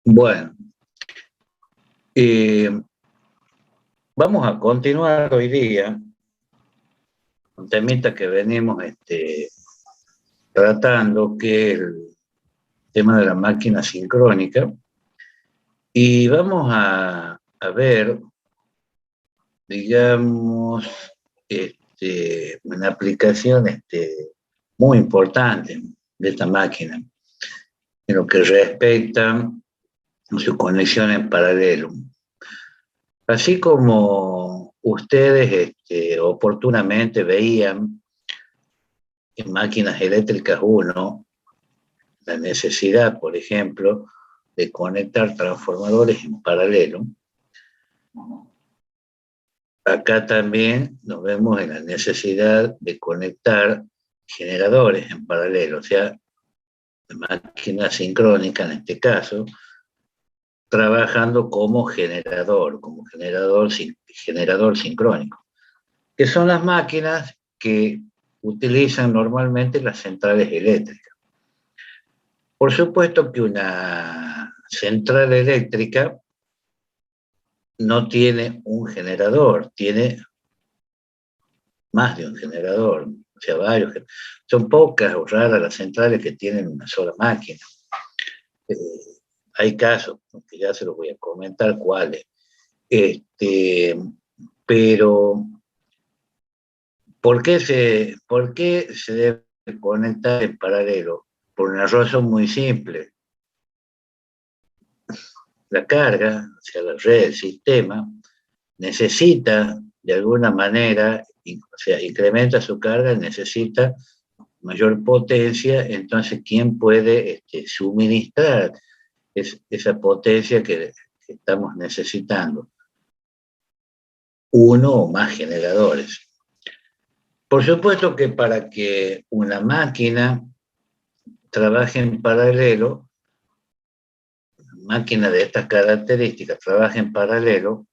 Bueno, eh, vamos a continuar hoy día un temita que venimos tratando, que es el tema de la máquina sincrónica, y vamos a ver, digamos, una aplicación muy importante de esta máquina, en lo que respecta a su conexión en paralelo. Así como ustedes oportunamente veían en máquinas eléctricas 1 la necesidad, por ejemplo, de conectar transformadores en paralelo, acá también nos vemos en la necesidad de conectar generadores en paralelo, o sea, máquina sincrónica en este caso, trabajando como generador sincrónico, que son las máquinas que utilizan normalmente las centrales eléctricas. Por supuesto que una central eléctrica no tiene un generador, tiene más de un generador, o sea, varios. Son pocas o raras las centrales que tienen una sola máquina. Hay casos, que ya se los voy a comentar cuáles. Pero, ¿por qué se debe conectar en paralelo? Por una razón muy simple. La carga, o sea, la red, el sistema, necesita de alguna manera, o sea, incrementa su carga, necesita mayor potencia, entonces, ¿quién puede suministrar esa potencia que estamos necesitando? Uno o más generadores. Por supuesto que para que una máquina trabaje en paralelo, una máquina de estas características trabaje en paralelo,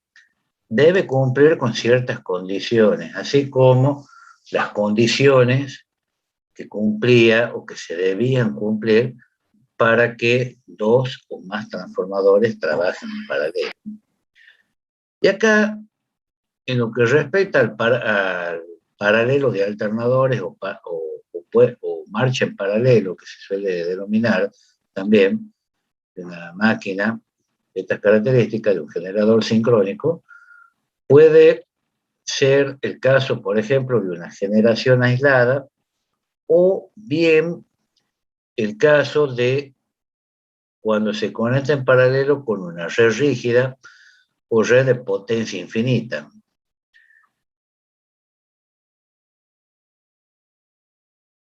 debe cumplir con ciertas condiciones, así como las condiciones que cumplía o que se debían cumplir para que dos o más transformadores trabajen en paralelo. Y acá, en lo que respecta al paralelo de alternadores o marcha en paralelo, que se suele denominar también, de una máquina de estas características, de un generador sincrónico, puede ser el caso, por ejemplo, de una generación aislada, o bien el caso de cuando se conecta en paralelo con una red rígida o red de potencia infinita.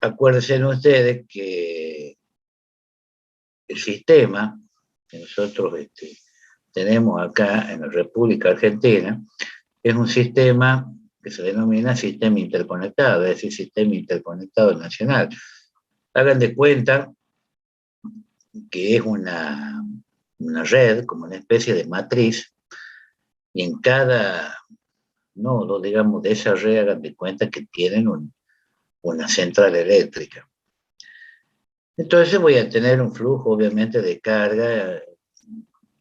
Acuérdense ustedes que el sistema que nosotros tenemos acá en la República Argentina es un sistema que se denomina sistema interconectado, es decir, sistema interconectado nacional. Hagan de cuenta que es una red, como una especie de matriz, y en cada nodo, digamos, de esa red, hagan de cuenta que tienen una central eléctrica. Entonces voy a tener un flujo, obviamente, de carga,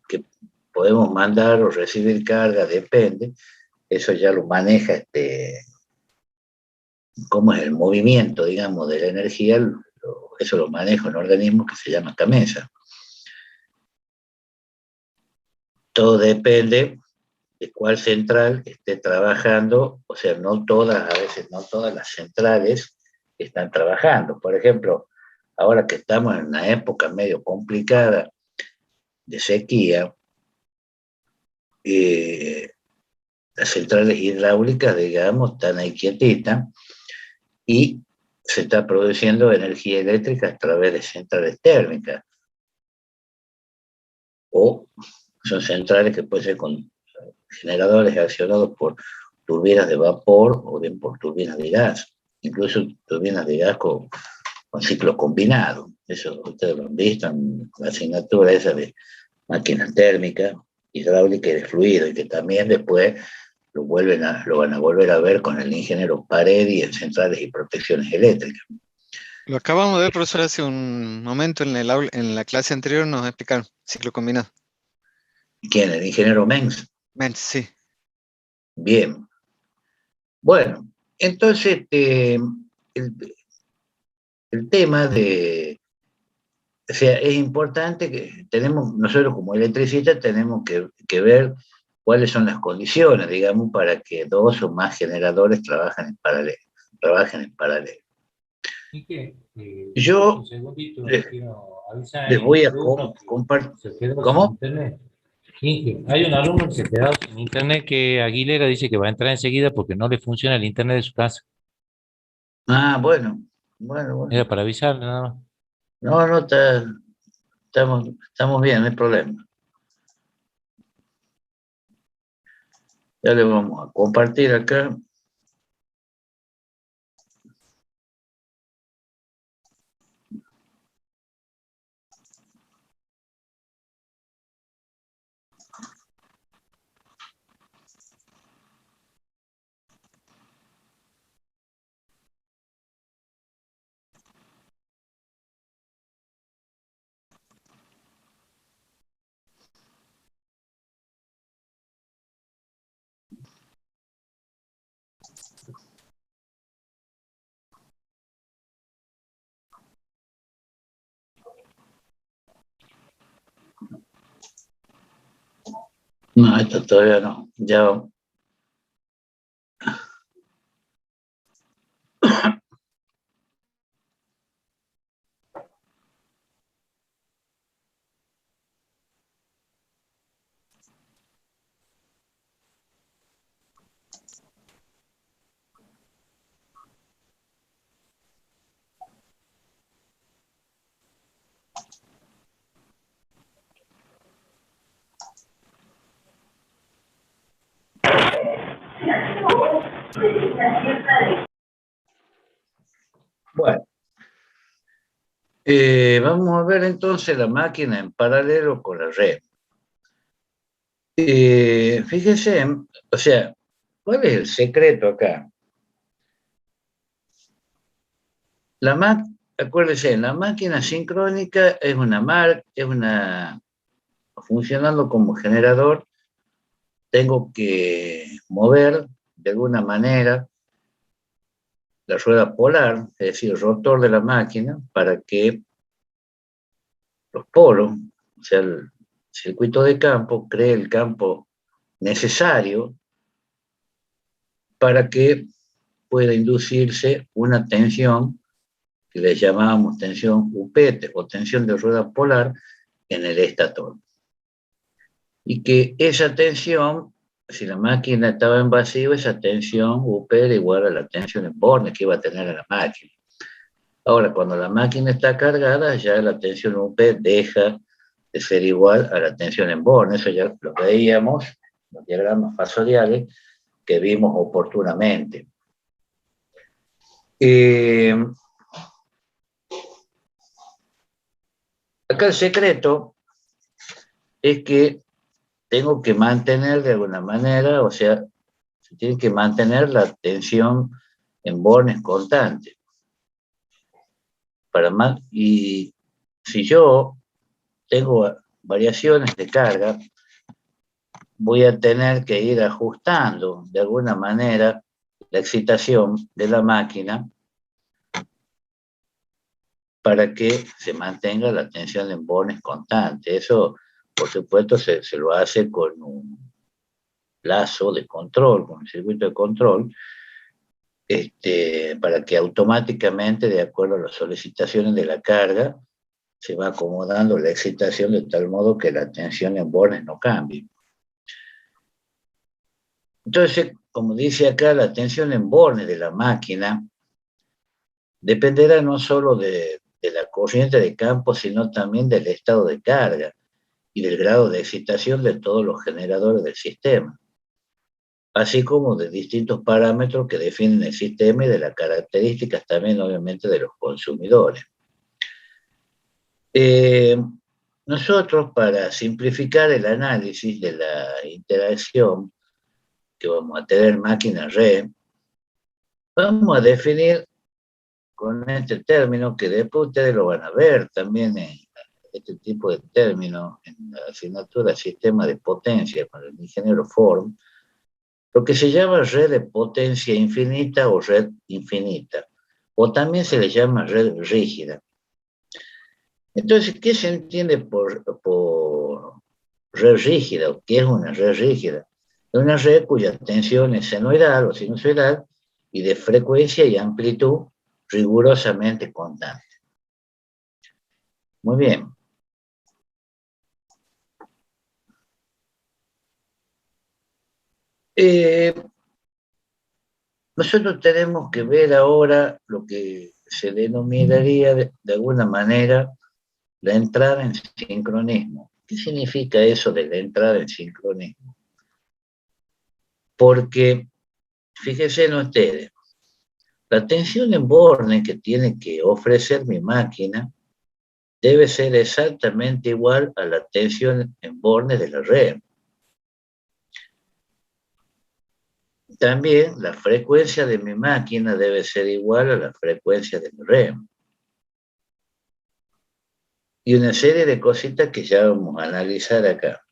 que podemos mandar o recibir carga, depende. Eso ya lo maneja cómo es el movimiento, digamos, de la energía, eso lo maneja un organismo que se llama CAMESA. Todo depende de cuál central esté trabajando, o sea, a veces no todas las centrales están trabajando. Por ejemplo, ahora que estamos en una época medio complicada de sequía, las centrales hidráulicas, digamos, están ahí quietitas y se está produciendo energía eléctrica a través de centrales térmicas. O son centrales que pueden ser con generadores accionados por turbinas de vapor o por turbinas de gas, incluso turbinas de gas con ciclo combinado. Eso ustedes lo han visto en la asignatura esa de máquinas térmicas, hidráulica y de fluido, y que también después lo van a volver a ver con el ingeniero Paredi en centrales y protecciones eléctricas. Lo acabamos de ver, profesor, hace un momento en en la clase anterior nos explicaron ciclo combinado. ¿Quién? El ingeniero Mengs. Men, sí. Bien. Bueno, entonces el, el tema de, o sea, es importante que tenemos, nosotros como electricistas tenemos que ver cuáles son las condiciones, digamos, para que dos o más generadores trabajen en paralelo. Trabajen en paralelo. Y que, un Yo segundito, les, quiero avisar, les hay voy un a alumno que compartir. se quedó sin ¿Cómo? internet. Inge, hay un alumno que se quedó sin internet que Aguilera dice que va a entrar enseguida porque no le funciona el internet de su casa. Ah, bueno, bueno, Era bueno. para avisarle nada más. No, no, estamos bien, no hay problema. Ya le vamos a compartir acá. No, esto todavía no. Ya. Bueno, vamos a ver entonces la máquina en paralelo con la red. Fíjense, o sea, ¿cuál es el secreto acá? Acuérdense, la máquina sincrónica es una, funcionando como generador, tengo que mover de alguna manera la rueda polar, es decir, el rotor de la máquina, para que los polos, o sea, el circuito de campo, cree el campo necesario para que pueda inducirse una tensión que le llamábamos tensión UP o tensión de rueda polar en el estator. Y que esa tensión, si la máquina estaba en vacío, esa tensión UP era igual a la tensión en bornes que iba a tener la máquina. Ahora, cuando la máquina está cargada, ya la tensión UP deja de ser igual a la tensión en bornes. Eso ya lo veíamos en los diagramas fasoriales que vimos oportunamente. Acá el secreto es que tengo que mantener de alguna manera, o sea, se tiene que mantener la tensión en bornes constante. Y si yo tengo variaciones de carga, voy a tener que ir ajustando de alguna manera la excitación de la máquina para que se mantenga la tensión en bornes constante. Eso, por supuesto, se lo hace con un lazo de control, con un circuito de control, para que automáticamente, de acuerdo a las solicitaciones de la carga, se va acomodando la excitación de tal modo que la tensión en bornes no cambie. Entonces, como dice acá, la tensión en bornes de la máquina dependerá no solo de la corriente de campo, sino también del estado de carga y del grado de excitación de todos los generadores del sistema, así como de distintos parámetros que definen el sistema y de las características también, obviamente, de los consumidores. Nosotros, para simplificar el análisis de la interacción que vamos a tener máquina-red, vamos a definir con este término, que después ustedes lo van a ver también en este tipo de término en la asignatura Sistema de Potencia con el ingeniero Form, lo que se llama red de potencia infinita o red infinita, o también se le llama red rígida. Entonces, ¿qué se entiende por red rígida o qué es una red rígida? Es una red cuya tensión es senoidal o sinusoidal y de frecuencia y amplitud rigurosamente constante. Muy bien. Nosotros tenemos que ver ahora lo que se denominaría de alguna manera la entrada en sincronismo. ¿Qué significa eso de la entrada en sincronismo? Porque, fíjense en ustedes, la tensión en borne que tiene que ofrecer mi máquina debe ser exactamente igual a la tensión en borne de la red. También la frecuencia de mi máquina debe ser igual a la frecuencia de la red. Y una serie de cositas que ya vamos a analizar acá.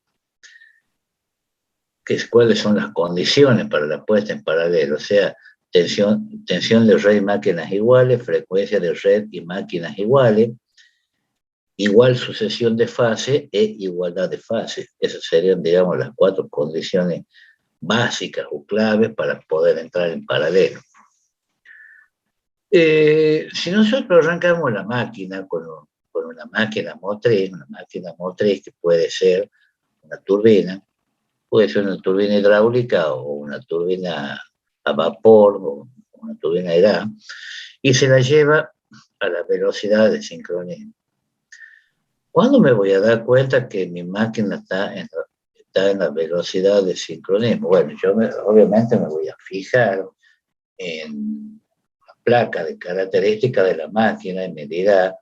Que es cuáles son las condiciones para la puesta en paralelo, o sea, tensión de red y máquinas iguales, frecuencia de red y máquinas iguales, igual sucesión de fase e igualdad de fase. Esas serían, digamos, las 4 condiciones básicas o claves para poder entrar en paralelo. Si nosotros arrancamos la máquina con una máquina motriz que puede ser una turbina, puede ser una turbina hidráulica o una turbina a vapor o una turbina de gas, y se la lleva a la velocidad de sincronismo. ¿Cuándo me voy a dar cuenta que mi máquina está en la velocidad de sincronismo? Bueno, obviamente me voy a fijar en la placa de características de la máquina y me dirá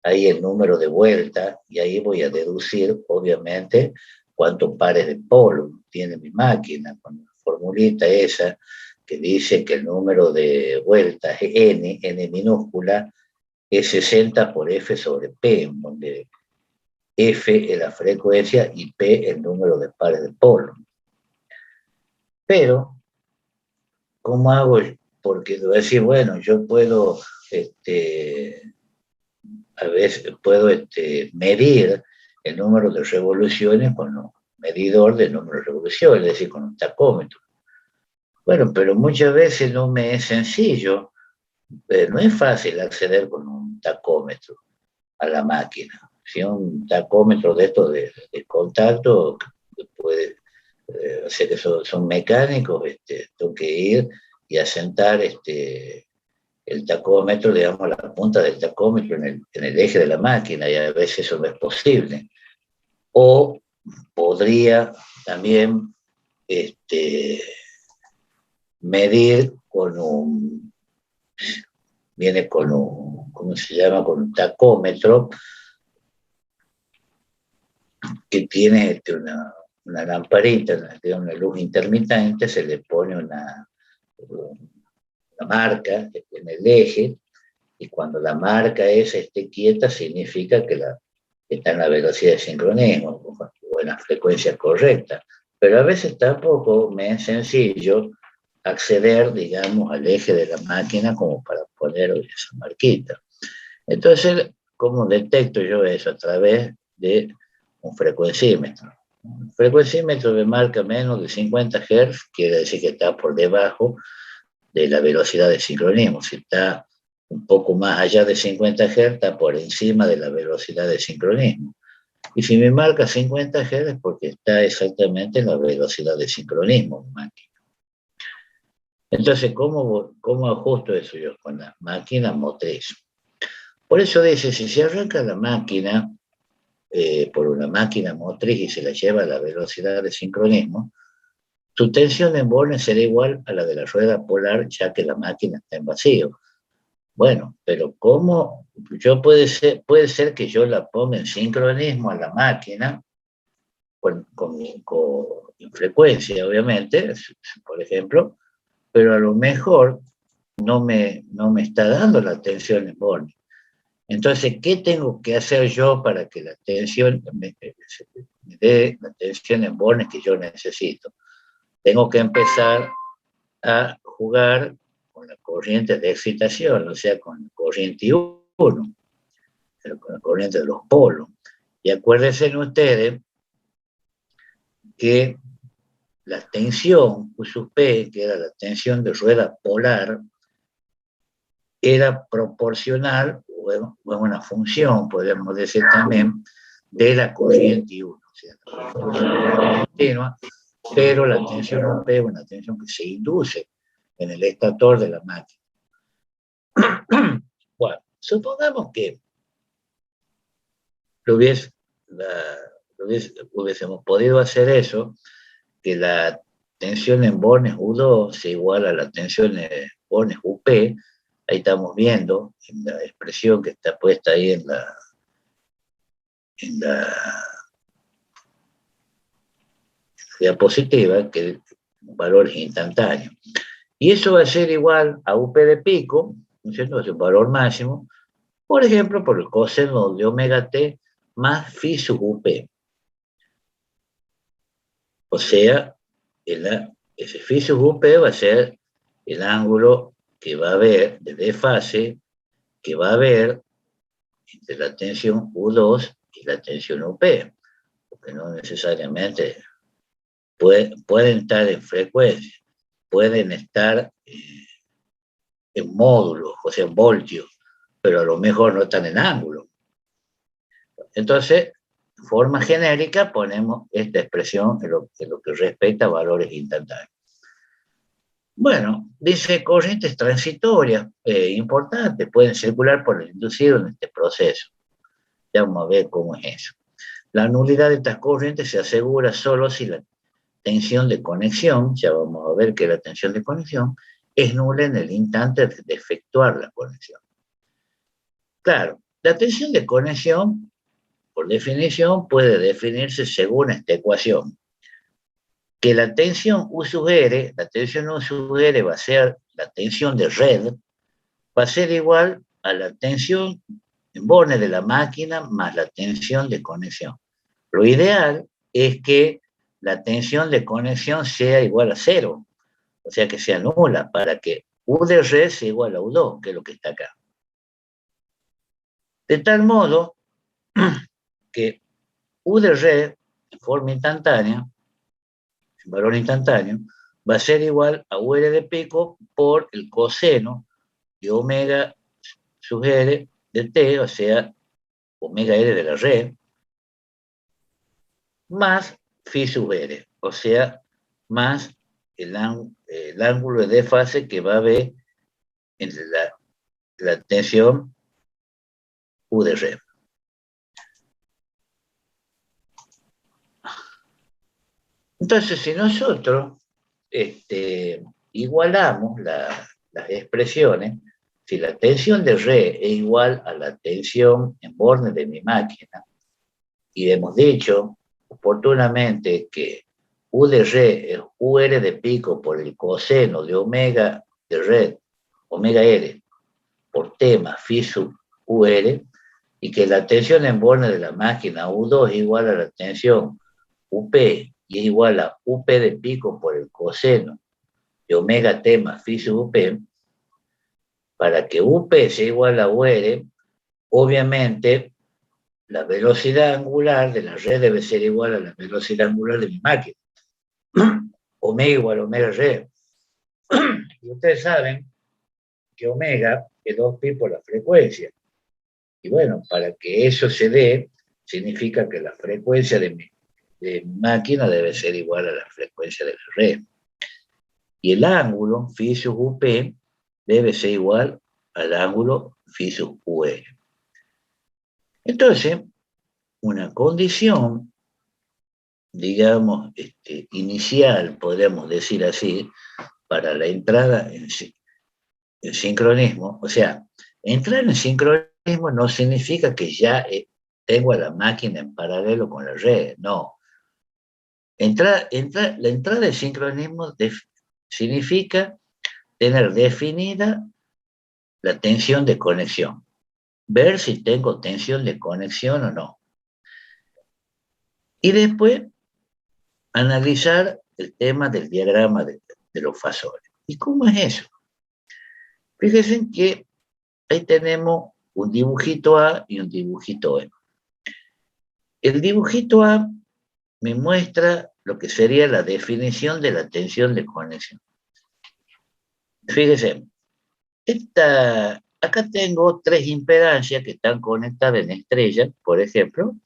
ahí el número de vueltas, y ahí voy a deducir, obviamente, cuántos pares de polo tiene mi máquina, con la formulita esa que dice que el número de vueltas n minúscula, es 60 por F sobre P, donde F es la frecuencia y P el número de pares de polo. Pero, ¿cómo hago? Porque voy a decir, bueno, yo puedo, a veces puedo medir el número de revoluciones con un medidor de número de revoluciones, es decir, con un tacómetro. Bueno, pero muchas veces no me es sencillo, no es fácil acceder con un tacómetro a la máquina. Si un tacómetro de estos de contacto, puede, o sea que son mecánicos, tengo que ir y asentar el tacómetro, digamos, la punta del tacómetro en el eje de la máquina, y a veces eso no es posible. O podría también medir viene con un, ¿cómo se llama? Con un tacómetro que tiene una lamparita, una luz intermitente, se le pone una marca en el eje, y cuando la marca esa esté quieta, significa que está en la velocidad de sincronismo o en la frecuencia correcta. Pero a veces tampoco me es sencillo acceder, digamos, al eje de la máquina como para poner esa marquita. Entonces, ¿cómo detecto yo eso? A través de un frecuencímetro. Un frecuencímetro de marca menos de 50 Hz quiere decir que está por debajo de la velocidad de sincronismo. Si está un poco más allá de 50 Hz, está por encima de la velocidad de sincronismo. Y si me marca 50 Hz es porque está exactamente en la velocidad de sincronismo. Entonces, ¿cómo ajusto eso yo con la máquina motriz? Por eso dice, si se arranca la máquina por una máquina motriz y se la lleva a la velocidad de sincronismo, su tensión en borne será igual a la de la rueda polar, ya que la máquina está en vacío. Bueno, pero ¿cómo? Puede ser que yo la ponga en sincronismo a la máquina con frecuencia, obviamente, por ejemplo, pero a lo mejor no me está dando la tensión en bornes. Entonces, ¿qué tengo que hacer yo para que la tensión me dé la tensión en bornes que yo necesito? Tengo que empezar a jugar con la corriente de excitación, o sea, con la corriente 1, con la corriente de los polos. Y acuérdense ustedes que la tensión U sub P, que era la tensión de rueda polar, era proporcional, o es una función, podríamos decir también, de la corriente 1. O sea, la corriente continua, pero la tensión UP es una tensión que se induce en el estator de la máquina. Bueno, supongamos que hubiésemos podido hacer eso, que la tensión en bornes U2 sea igual a la tensión en bornes UP. Ahí estamos viendo en la expresión que está puesta ahí en la diapositiva, que valor es instantáneo. Y eso va a ser igual a UP de pico, ¿no es cierto? Es un valor máximo, por ejemplo, por el coseno de omega t más phi sub UP. O sea, ese phi sub UP va a ser el ángulo que va a haber de desfase, que va a haber entre la tensión U2 y la tensión UP, porque no necesariamente pueden estar en frecuencia, pueden estar en módulos, o sea, en voltios, pero a lo mejor no están en ángulo. Entonces, de forma genérica, ponemos esta expresión en lo que respecta a valores instantáneos. Bueno, dice corrientes transitorias importantes, pueden circular por el inducido en este proceso. Ya vamos a ver cómo es eso. La nulidad de estas corrientes se asegura solo si la tensión de conexión, ya vamos a ver que la tensión de conexión es nula en el instante de efectuar la conexión. Claro, la tensión de conexión, por definición, puede definirse según esta ecuación. Que la tensión U sub R, la tensión U sub R va a ser la tensión de red, va a ser igual a la tensión en bornes de la máquina más la tensión de conexión. Lo ideal es que la tensión de conexión sea igual a 0, o sea que sea nula, para que U de red sea igual a U2, que es lo que está acá. De tal modo que U de red, en forma instantánea, en valor instantáneo, va a ser igual a UR de pico por el coseno de omega sub R de T, o sea, omega R de la red, más phi sub R, o sea, más el ángulo de desfase que va a haber entre la tensión U de red. Entonces, si nosotros igualamos las expresiones, si la tensión de red es igual a la tensión en borne de mi máquina, y hemos dicho oportunamente que U de red es UR de pico por el coseno de omega de red, omega R, por T más phi sub UR, y que la tensión en borne de la máquina U2 es igual a la tensión UP y es igual a UP de pico por el coseno de omega T más phi sub UP, para que UP sea igual a UR, obviamente la velocidad angular de la red debe ser igual a la velocidad angular de mi máquina. Omega igual a omega red. Y ustedes saben que omega es 2pi por la frecuencia. Y bueno, para que eso se dé, significa que la frecuencia de mi máquina debe ser igual a la frecuencia de la red. Y el ángulo phi sub UP debe ser igual al ángulo phi sub UR. Entonces, una condición, digamos, inicial, podríamos decir así, para la entrada en sincronismo, o sea, entrar en sincronismo no significa que ya tengo a la máquina en paralelo con la red, no. La entrada de sincronismo significa tener definida la tensión de conexión. Ver si tengo tensión de conexión o no. Y después analizar el tema del diagrama de los fasores. ¿Y cómo es eso? Fíjense que ahí tenemos un dibujito A y un dibujito E. El dibujito A me muestra lo que sería la definición de la tensión de conexión. Fíjense, acá tengo 3 impedancias que están conectadas en estrella, por ejemplo,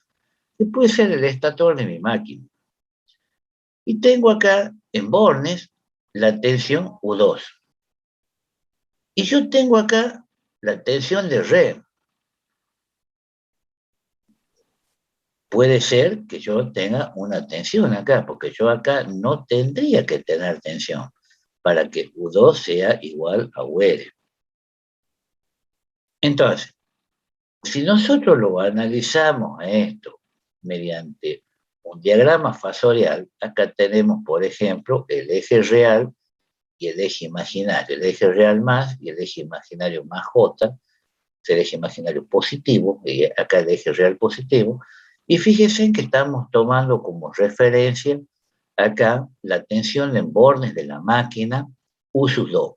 que puede ser el estator de mi máquina. Y tengo acá en bornes la tensión U2. Y yo tengo acá la tensión de red. Puede ser que yo tenga una tensión acá, porque yo acá no tendría que tener tensión para que U2 sea igual a UR. Entonces, si nosotros lo analizamos a esto mediante un diagrama fasorial, acá tenemos, por ejemplo, el eje real y el eje imaginario. El eje real más y el eje imaginario más J, es el eje imaginario positivo, y acá el eje real positivo. Y fíjense que estamos tomando como referencia acá la tensión en bornes de la máquina U sub 2.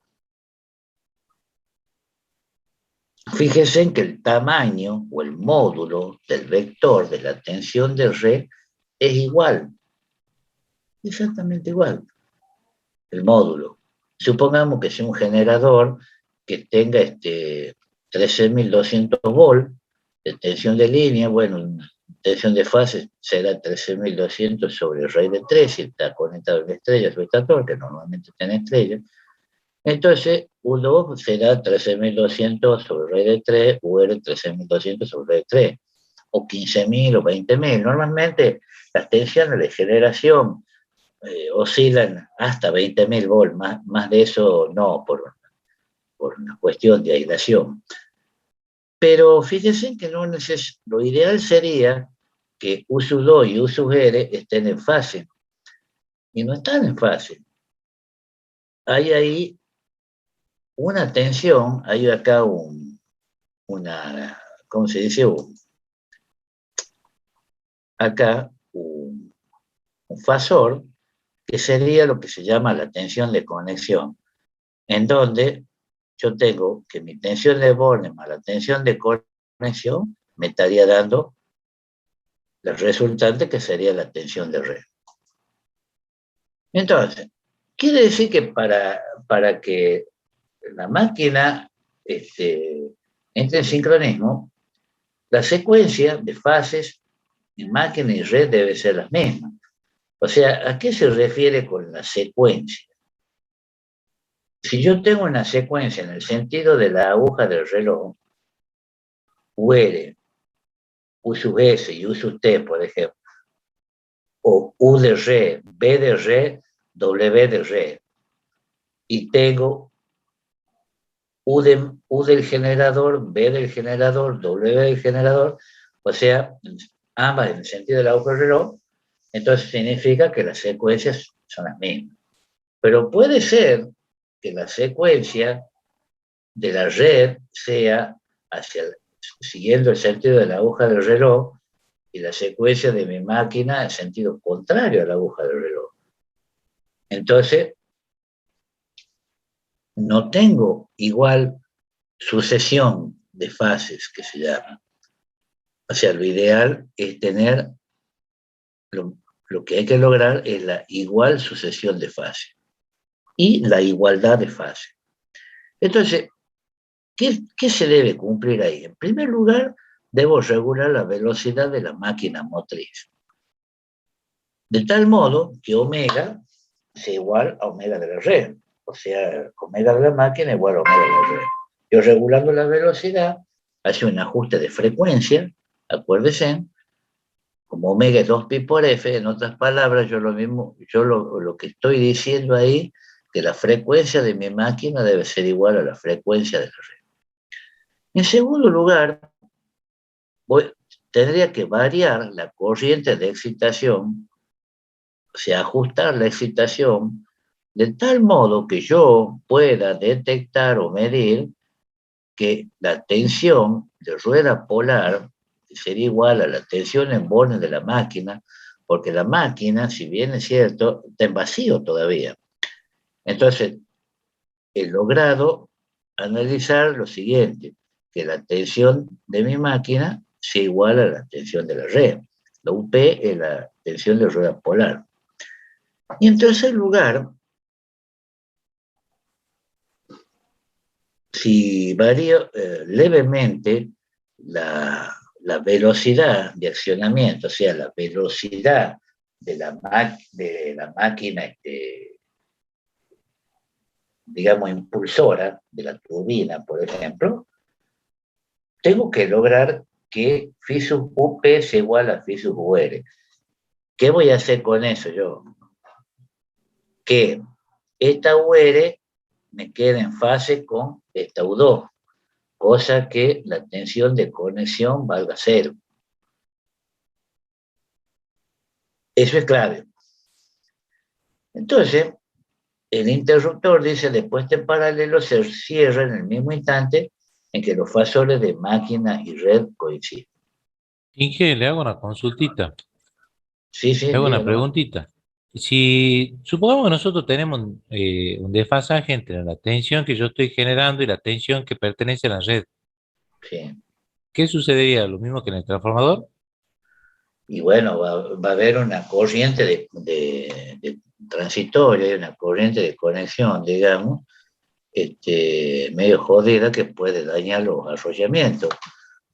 Fíjense que el tamaño o el módulo del vector de la tensión de red es igual, exactamente igual, el módulo. Supongamos que sea un generador que tenga 13.200 volts de tensión de línea, bueno, tensión de fase será 13.200 sobre raíz de 3, si está conectado en estrella su estator, que normalmente está en estrella. Entonces, U2 será 13.200 sobre raíz de 3, UR 13.200 sobre raíz de 3, o 15.000 o 20.000. Normalmente las tensiones de generación oscilan hasta 20.000 volts, más de eso no, por una cuestión de aislación. Pero fíjense que no lo ideal sería que U sub 2 y U sub R estén en fase. Y no están en fase. Hay ahí una tensión, hay acá ¿cómo se dice? Acá un fasor, que sería lo que se llama la tensión de conexión, en donde yo tengo que mi tensión de borne más la tensión de conexión me estaría dando la resultante, que sería la tensión de red. Entonces, quiere decir que para que la máquina entre en sincronismo, la secuencia de fases en máquina y red debe ser la misma. O sea, ¿a qué se refiere con la secuencia? Si yo tengo una secuencia en el sentido de la aguja del reloj, UR, U sub S y U sub T, por ejemplo, o U de re, B de re, W de re, y tengo U del generador, B del generador, W del generador, o sea, ambas en el sentido de la aguja del reloj, entonces significa que las secuencias son las mismas. Pero puede ser que la secuencia de la red sea siguiendo el sentido de la aguja del reloj, y la secuencia de mi máquina en sentido contrario a la aguja del reloj. Entonces, no tengo igual sucesión de fases, que se llama. O sea, lo ideal es tener, lo que hay que lograr es la igual sucesión de fases y la igualdad de fases. Entonces, ¿qué se debe cumplir ahí? En primer lugar, debo regular la velocidad de la máquina motriz, de tal modo que omega sea igual a omega de la red. O sea, omega de la máquina igual a omega de la red. Yo regulando la velocidad, hace un ajuste de frecuencia, acuérdense, como omega es 2pi por f, en otras palabras, yo lo que estoy diciendo ahí, que la frecuencia de mi máquina debe ser igual a la frecuencia de la red. En segundo lugar, tendría que variar la corriente de excitación, o sea, ajustar la excitación de tal modo que yo pueda detectar o medir que la tensión de rueda polar sería igual a la tensión en bornes de la máquina, porque la máquina, si bien es cierto, está en vacío todavía. Entonces, he logrado analizar lo siguiente, que la tensión de mi máquina sea igual a la tensión de la red. La UP es la tensión de rueda polar. Y en tercer lugar, si varía levemente la velocidad de accionamiento, o sea, la velocidad de la máquina, digamos, impulsora de la turbina, por ejemplo, tengo que lograr que phi sub UP sea igual a phi sub UR. ¿Qué voy a hacer con eso yo? Que esta UR me quede en fase con esta U2, cosa que la tensión de conexión valga cero. Eso es clave. Entonces, el interruptor dice de puesta en paralelo se cierra en el mismo instante en que los fasores de máquina y red coinciden. Inge, le hago una consultita, Sí, sí, le hago una dígalo. preguntita. Si supongamos que nosotros tenemos un desfasaje entre la tensión que yo estoy generando y la tensión que pertenece a la red, Sí. ¿qué sucedería? ¿Lo mismo que en el transformador? Y bueno, va a haber una corriente de transitoria, una corriente de conexión, digamos, medio jodida que puede dañar los arrollamientos.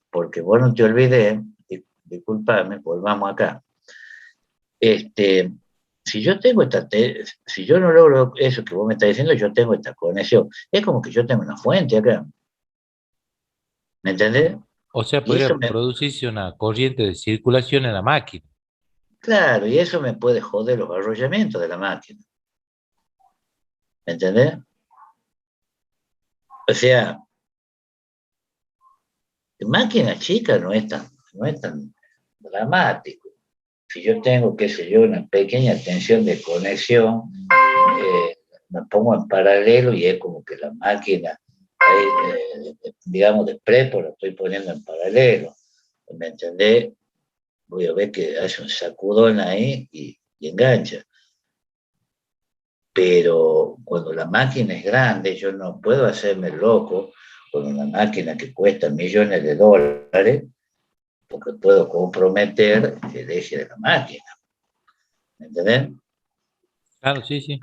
Porque vos no te olvides, disculpame, volvamos acá. Si yo tengo si yo no logro eso que vos me estás diciendo, yo tengo esta conexión. Es como que yo tengo una fuente acá. ¿Me entendés? O sea, Y podría eso producirse una corriente de circulación en la máquina. claro, y eso me puede joder los arrollamientos de la máquina. ¿Me entendés? O sea, en máquina chica no es tan dramático. Si yo tengo, qué sé yo, una pequeña tensión de conexión, me pongo en paralelo y es como que la máquina, digamos, de prepo la estoy poniendo en paralelo. ¿Me entendés? Voy a ver que hace un sacudón ahí y engancha. Pero cuando la máquina es grande, yo no puedo hacerme loco con una máquina que cuesta millones de dólares, porque puedo comprometer el eje de la máquina. ¿Me entendés? Claro, sí, sí.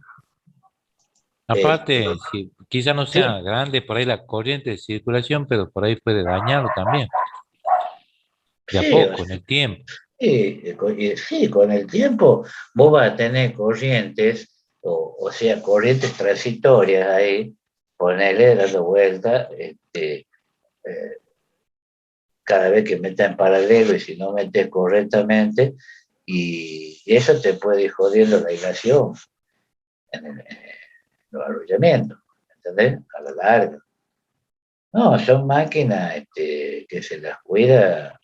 Este, Aparte, si quizá no sí, sea grande por ahí la corriente de circulación, pero por ahí puede dañarlo también, de a sí, o poco, en sea, el tiempo. sí, con el tiempo vos vas a tener corrientes, o sea, corrientes transitorias ahí, ponerle, dando vuelta, eh, cada vez que metas en paralelo y si no metes correctamente, y eso te puede ir jodiendo la ilación en los arrollamientos, ¿entendés? A la larga. No, son máquinas que se las cuida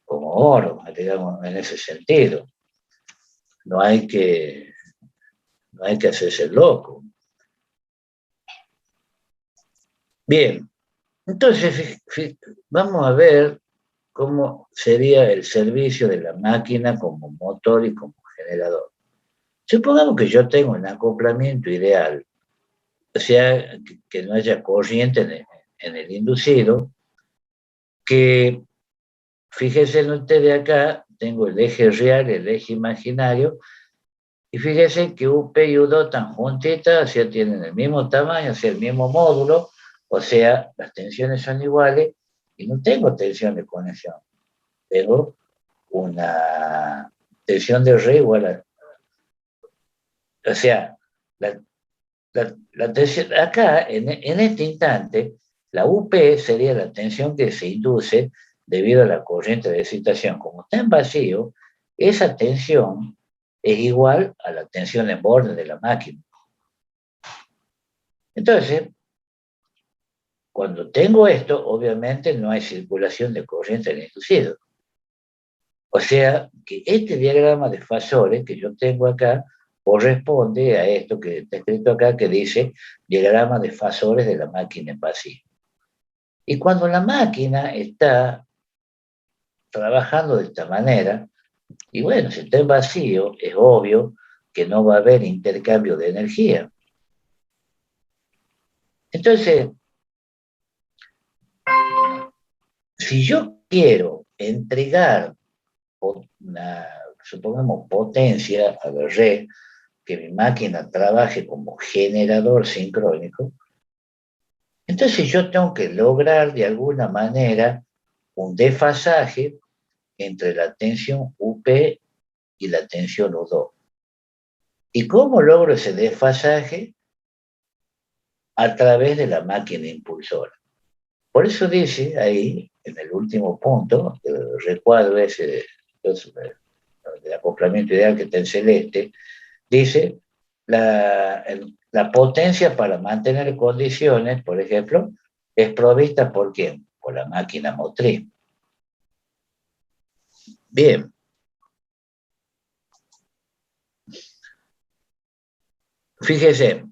como oro, digamos, en ese sentido. No hay que, no hay que hacerse loco. Bien, entonces vamos a ver cómo sería el servicio de la máquina como motor y como generador. Supongamos que yo tengo un acoplamiento ideal, o sea, que no haya corriente en el inducido, que fíjense en ustedes acá, tengo el eje real, el eje imaginario, y fíjense que UP y U2 están juntitas, o sea, tienen el mismo tamaño, o sea, el mismo módulo, o sea, las tensiones son iguales, y no tengo tensión de conexión, tengo una tensión de red igual o sea, la, la tensión, acá, en este instante, la UP sería la tensión que se induce debido a la corriente de excitación. Como está en vacío, esa tensión es igual a la tensión en borde de la máquina. Entonces, cuando tengo esto, obviamente no hay circulación de corriente en el inducido. O sea, que este diagrama de fasores que yo tengo acá corresponde a esto que está escrito acá, que dice diagrama de fasores de la máquina en vacío. Y cuando la máquina está trabajando de esta manera, y bueno, si está en vacío, es obvio que no va a haber intercambio de energía. Entonces, si yo quiero entregar una, supongamos, potencia a la red, que mi máquina trabaje como generador sincrónico, entonces yo tengo que lograr de alguna manera un desfasaje entre la tensión UP y la tensión U2. ¿Y cómo logro ese desfasaje? A través de la máquina impulsora. Por eso dice ahí, en el último punto, el recuadro ese del acoplamiento ideal que está en celeste, dice la potencia para mantener condiciones, por ejemplo, es provista por quién? Por la máquina motriz. Bien. Fíjese,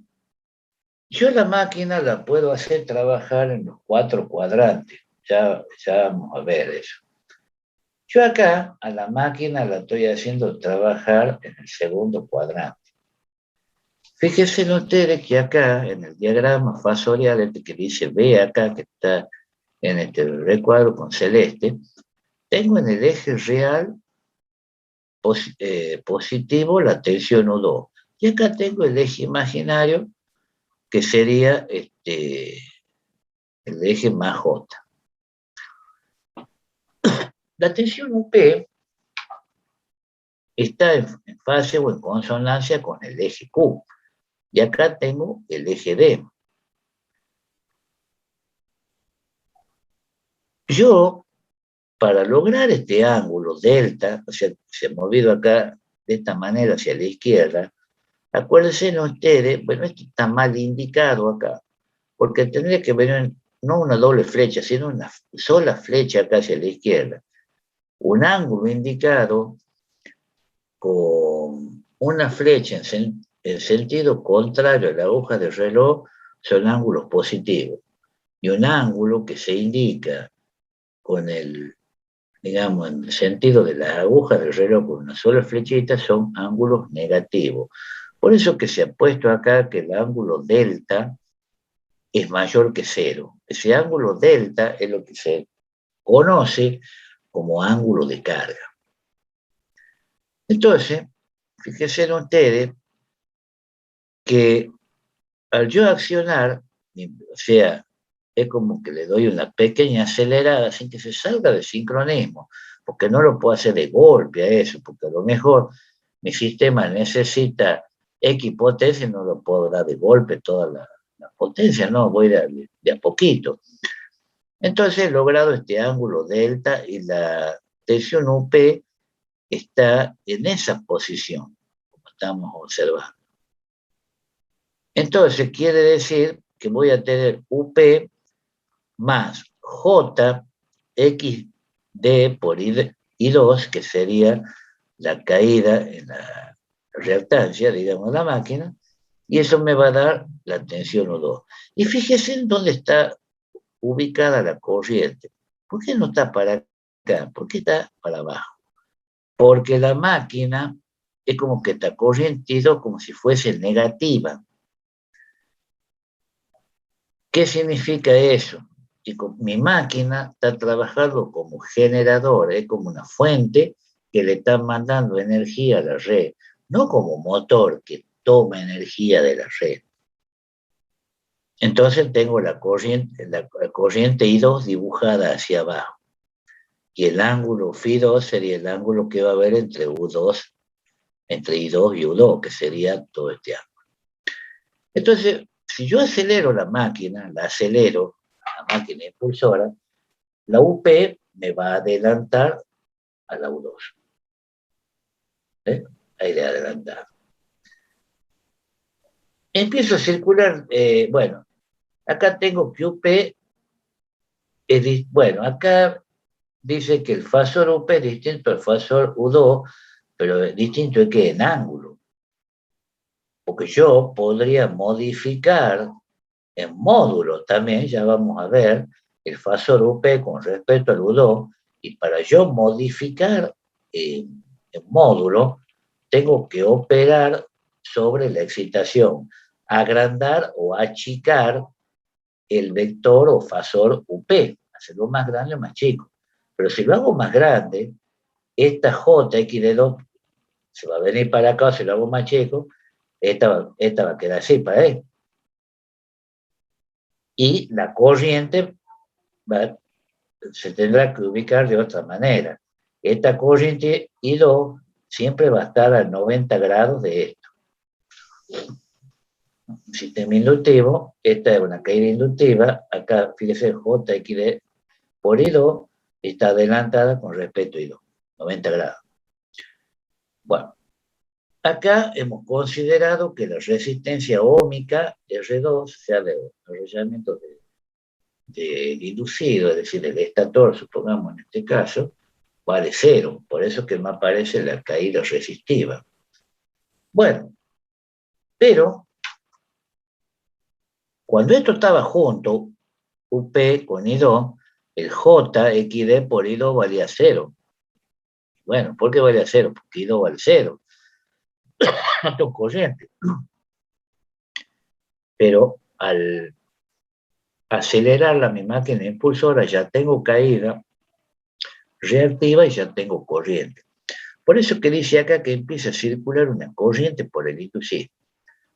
yo la máquina la puedo hacer trabajar en los 4 cuadrantes. Ya vamos a ver eso. Yo acá a la máquina la estoy haciendo trabajar en el segundo cuadrante. Fíjense ustedes que acá en el diagrama fasorial, este que dice B acá, que está en este recuadro con celeste, tengo en el eje real positivo la tensión U2. Y acá tengo el eje imaginario, que sería el eje más J. La tensión UP está en fase o en consonancia con el eje Q. Y acá tengo el eje D. Yo, para lograr este ángulo delta, o sea, se ha movido acá de esta manera hacia la izquierda, acuérdense ustedes, bueno, esto está mal indicado acá, porque tendría que venir no una doble flecha, sino una sola flecha acá hacia la izquierda. Un ángulo indicado con una flecha en sentido contrario a la aguja del reloj son ángulos positivos. Y un ángulo que se indica con el, digamos, en el sentido de las agujas del reloj con una sola flechita son ángulos negativos. Por eso que se ha puesto acá que el ángulo delta es mayor que 0. Ese ángulo delta es lo que se conoce como ángulo de carga. Entonces, fíjense ustedes que al yo accionar, o sea, es como que le doy una pequeña acelerada sin que se salga de sincronismo, porque no lo puedo hacer de golpe a eso, porque a lo mejor mi sistema necesita X potencia y no lo puedo dar de golpe toda la potencia, no, voy de a poquito. Entonces he logrado este ángulo delta y la tensión UP está en esa posición, como estamos observando. Entonces quiere decir que voy a tener UP más JXD por I2, que sería la caída en la reactancia, digamos, de la máquina, y eso me va a dar la tensión U2. Y fíjese en dónde está ubicada la corriente. ¿Por qué no está para acá? ¿Por qué está para abajo? Porque la máquina es como que está corriente como si fuese negativa. ¿Qué significa eso? Que mi máquina está trabajando como generador, es como una fuente que le está mandando energía a la red, no como motor que toma energía de la red. Entonces tengo la corriente I2 dibujada hacia abajo. Y el ángulo Φ2 sería el ángulo que va a haber entre U2, entre I2 y U2, que sería todo este ángulo. Entonces, si yo acelero la máquina, la máquina impulsora, la UP me va a adelantar a la U2. Ahí le adelantar. Empiezo a circular, bueno, acá tengo que UP, bueno, acá dice que el fasor UP es distinto al fasor U2, pero distinto es que en ángulo. Porque yo podría modificar en módulo también, ya vamos a ver, el fasor UP con respecto al U2, y para yo modificar el módulo, tengo que operar sobre la excitación, agrandar o achicar el vector o fasor UP, hacerlo más grande o más chico. Pero si lo hago más grande, esta J X de 2 se va a venir para acá, si lo hago más chico, esta va a quedar así para él. Y la corriente se tendrá que ubicar de otra manera. Esta corriente I2 siempre va a estar a 90 grados de esto. Un sistema inductivo, esta es una caída inductiva, acá fíjese JX por I2 está adelantada con respecto a I2, 90 grados. Bueno, acá hemos considerado que la resistencia óhmica R2, sea de arrollamiento de inducido, es decir, el estator, supongamos en este caso, vale 0, por eso que me aparece la caída resistiva. Bueno, pero cuando esto estaba junto, UP con I2, el JXD por I2 valía 0. Bueno, ¿por qué valía 0? Porque I2 vale 0. No tengo corriente. Pero al acelerarla mi máquina impulsora ya tengo caída reactiva y ya tengo corriente. Por eso que dice acá que empieza a circular una corriente por el inducido.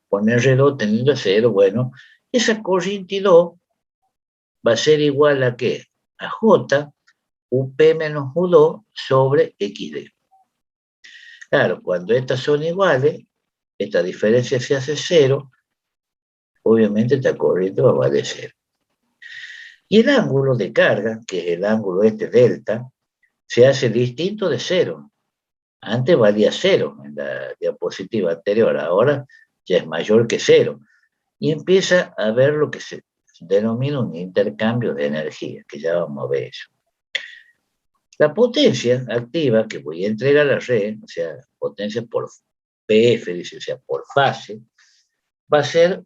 Con R2 teniendo 0, bueno, esa corriente 2 va a ser igual a ¿qué? A J UP menos U2 sobre XD. Claro, cuando estas son iguales, esta diferencia se hace 0, obviamente esta corriente va a valer 0. Y el ángulo de carga, que es el ángulo delta, se hace distinto de 0. Antes valía 0 en la diapositiva anterior, ahora ya es mayor que 0. Y empieza a haber lo que se denomina un intercambio de energía, que ya vamos a ver eso. La potencia activa que voy a entregar a la red, o sea, potencia por PF, dice, o sea, por fase, va a ser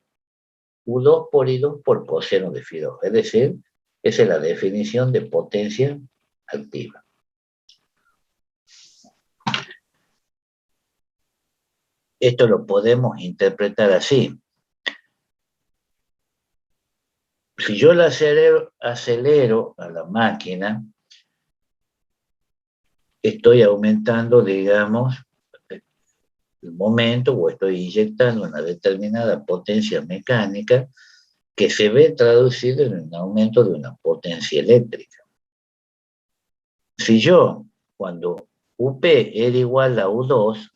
U2 por I2 por coseno de Φ2. Es decir, esa es la definición de potencia activa. Esto lo podemos interpretar así. Si yo la acelero a la máquina, estoy aumentando, digamos, el momento o estoy inyectando una determinada potencia mecánica que se ve traducido en un aumento de una potencia eléctrica. Si yo, cuando UP era igual a U2,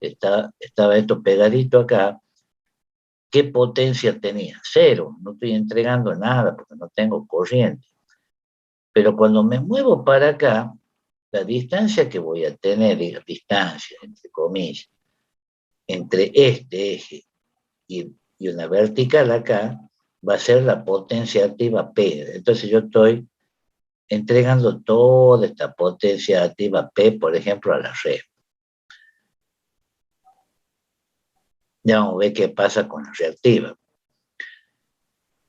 estaba esto pegadito acá, ¿qué potencia tenía? 0, no estoy entregando nada porque no tengo corriente. Pero cuando me muevo para acá, la distancia que voy a tener, distancia, entre comillas, entre este eje y una vertical acá, va a ser la potencia activa P. Entonces yo estoy entregando toda esta potencia activa P, por ejemplo, a la red. Ya vamos a ver qué pasa con la reactiva.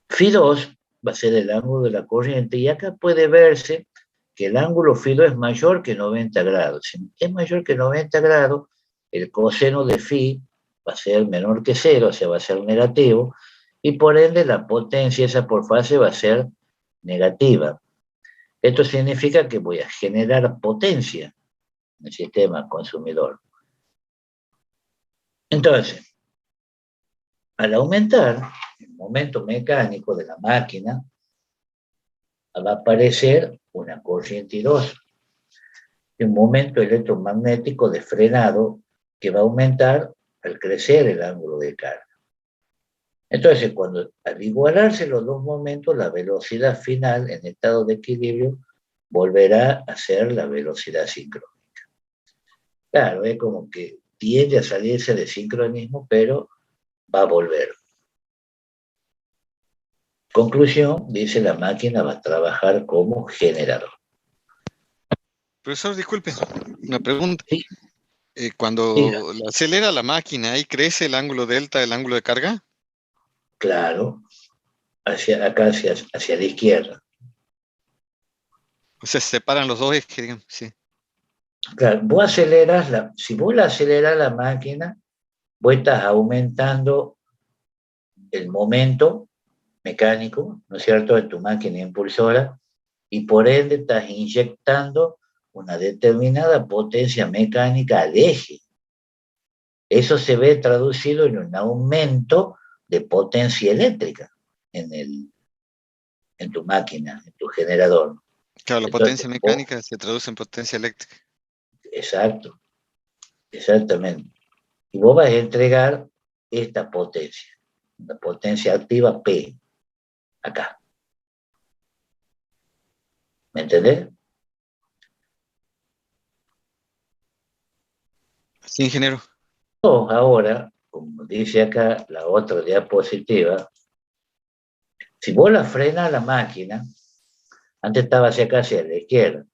Φ2 va a ser el ángulo de la corriente y acá puede verse que el ángulo Φ2 es mayor que 90 grados. Si es mayor que 90 grados, el coseno de Φ va a ser menor que 0, o sea, va a ser negativo, y por ende la potencia esa por fase va a ser negativa. Esto significa que voy a generar potencia en el sistema consumidor. Entonces, al aumentar el momento mecánico de la máquina, va a aparecer una corriente 2, un momento electromagnético de frenado que va a aumentar al crecer el ángulo de carga. Entonces, al igualarse los dos momentos, la velocidad final en estado de equilibrio volverá a ser la velocidad sincrónica. Claro, es como que tiende a salirse de sincronismo, pero va a volver. Conclusión, dice, la máquina va a trabajar como generador. Profesor, disculpe, una pregunta. Sí. Cuando la acelera la máquina, ¿ahí crece el ángulo delta, el ángulo de carga? Claro. acá hacia la izquierda. O sea, se separan los dos ejes, digamos, sí. Claro, si vos la aceleras la máquina, vos estás aumentando el momento mecánico, ¿no es cierto?, de tu máquina impulsora, y por ende estás inyectando una determinada potencia mecánica al eje. Eso se ve traducido en un aumento de potencia eléctrica en tu máquina, en tu generador. Claro, la Entonces, potencia mecánica se traduce en potencia eléctrica. exacto, exactamente. Y vos vas a entregar esta potencia, la potencia activa P, acá. ¿Me entendés? Sí, ingeniero. Ahora, como dice acá la otra diapositiva, si vos la frenas la máquina, antes estaba hacia acá, hacia la izquierda,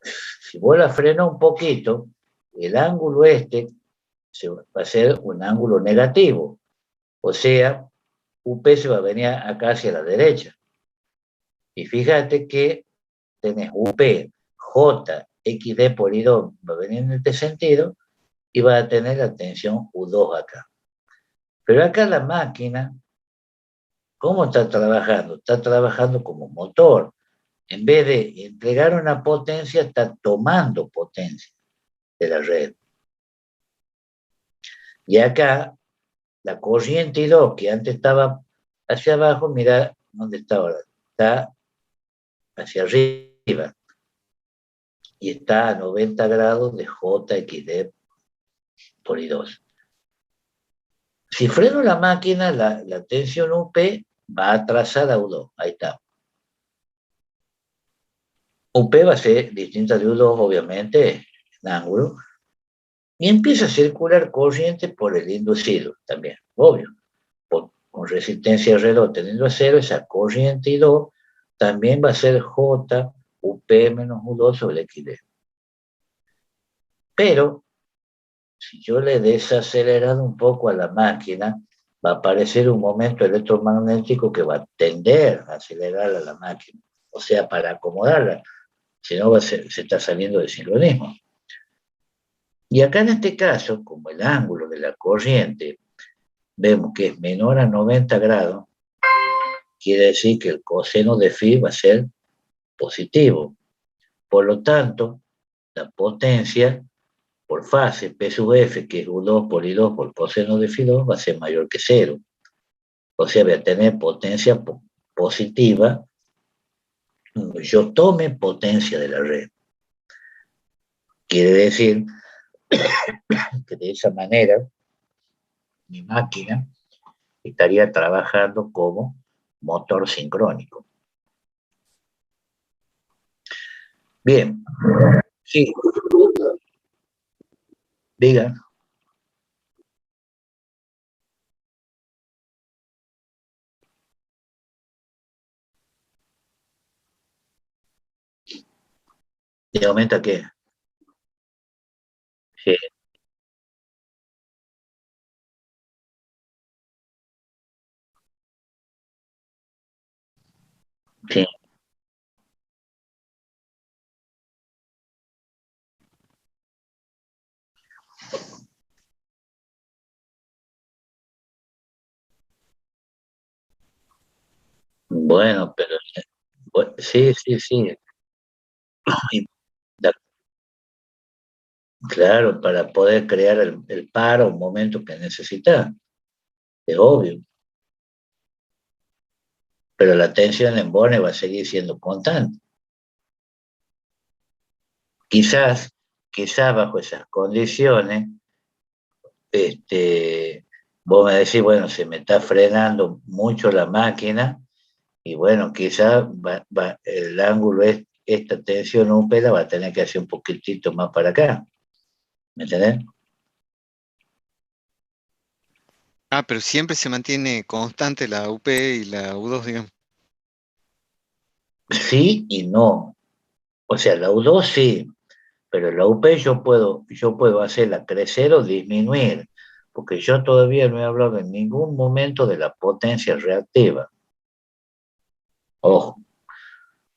si vos la frenas un poquito, el ángulo va a ser un ángulo negativo, o sea, UP se va a venir acá hacia la derecha. Y fíjate que tenés UP, J, XD por I2 va a venir en este sentido y va a tener la tensión U2 acá. Pero acá la máquina, ¿cómo está trabajando? Está trabajando como motor. En vez de entregar una potencia, está tomando potencia de la red. Y acá, la corriente I2, que antes estaba hacia abajo, mira dónde está ahora. Está hacia arriba. Y está a 90 grados de JXD por I2. Si freno la máquina, la tensión UP va a atrasar a U2. Ahí está. UP va a ser distinta de U2, obviamente, en ángulo, y empieza a circular corriente por el inducido también, obvio. Con resistencia alrededor teniendo a cero, esa corriente I2 también va a ser J UP menos U2 sobre XD. Pero, si yo le he desacelerado un poco a la máquina, va a aparecer un momento electromagnético que va a tender a acelerar a la máquina. O sea, para acomodarla, si no se está saliendo del sincronismo. Y acá en este caso, como el ángulo de la corriente vemos que es menor a 90 grados, quiere decir que el coseno de phi va a ser positivo. Por lo tanto, la potencia por fase P sub F, que es U2 por I2 por coseno de phi 2, va a ser mayor que cero. O sea, voy a tener potencia positiva. Yo tome potencia de la red. Quiere decir que de esa manera mi máquina estaría trabajando como motor sincrónico. Bien, sí, diga. ¿Y aumenta qué? Sí, sí. Bueno, pero sí, sí, sí. Y claro, para poder crear el paro, un momento que necesita, es obvio. Pero la tensión en Bone va a seguir siendo constante. Quizás, quizás bajo esas condiciones, vos me decís, bueno, se me está frenando mucho la máquina y bueno, quizás el ángulo es esta tensión húmeda va a tener que hacer un poquitito más para acá. ¿Me entendés? Ah, pero siempre se mantiene constante la UP y la U2, digamos. Sí y no. O sea, la U2 sí, pero la UP yo puedo hacerla crecer o disminuir. porque yo todavía no he hablado en ningún momento de la potencia reactiva. Ojo,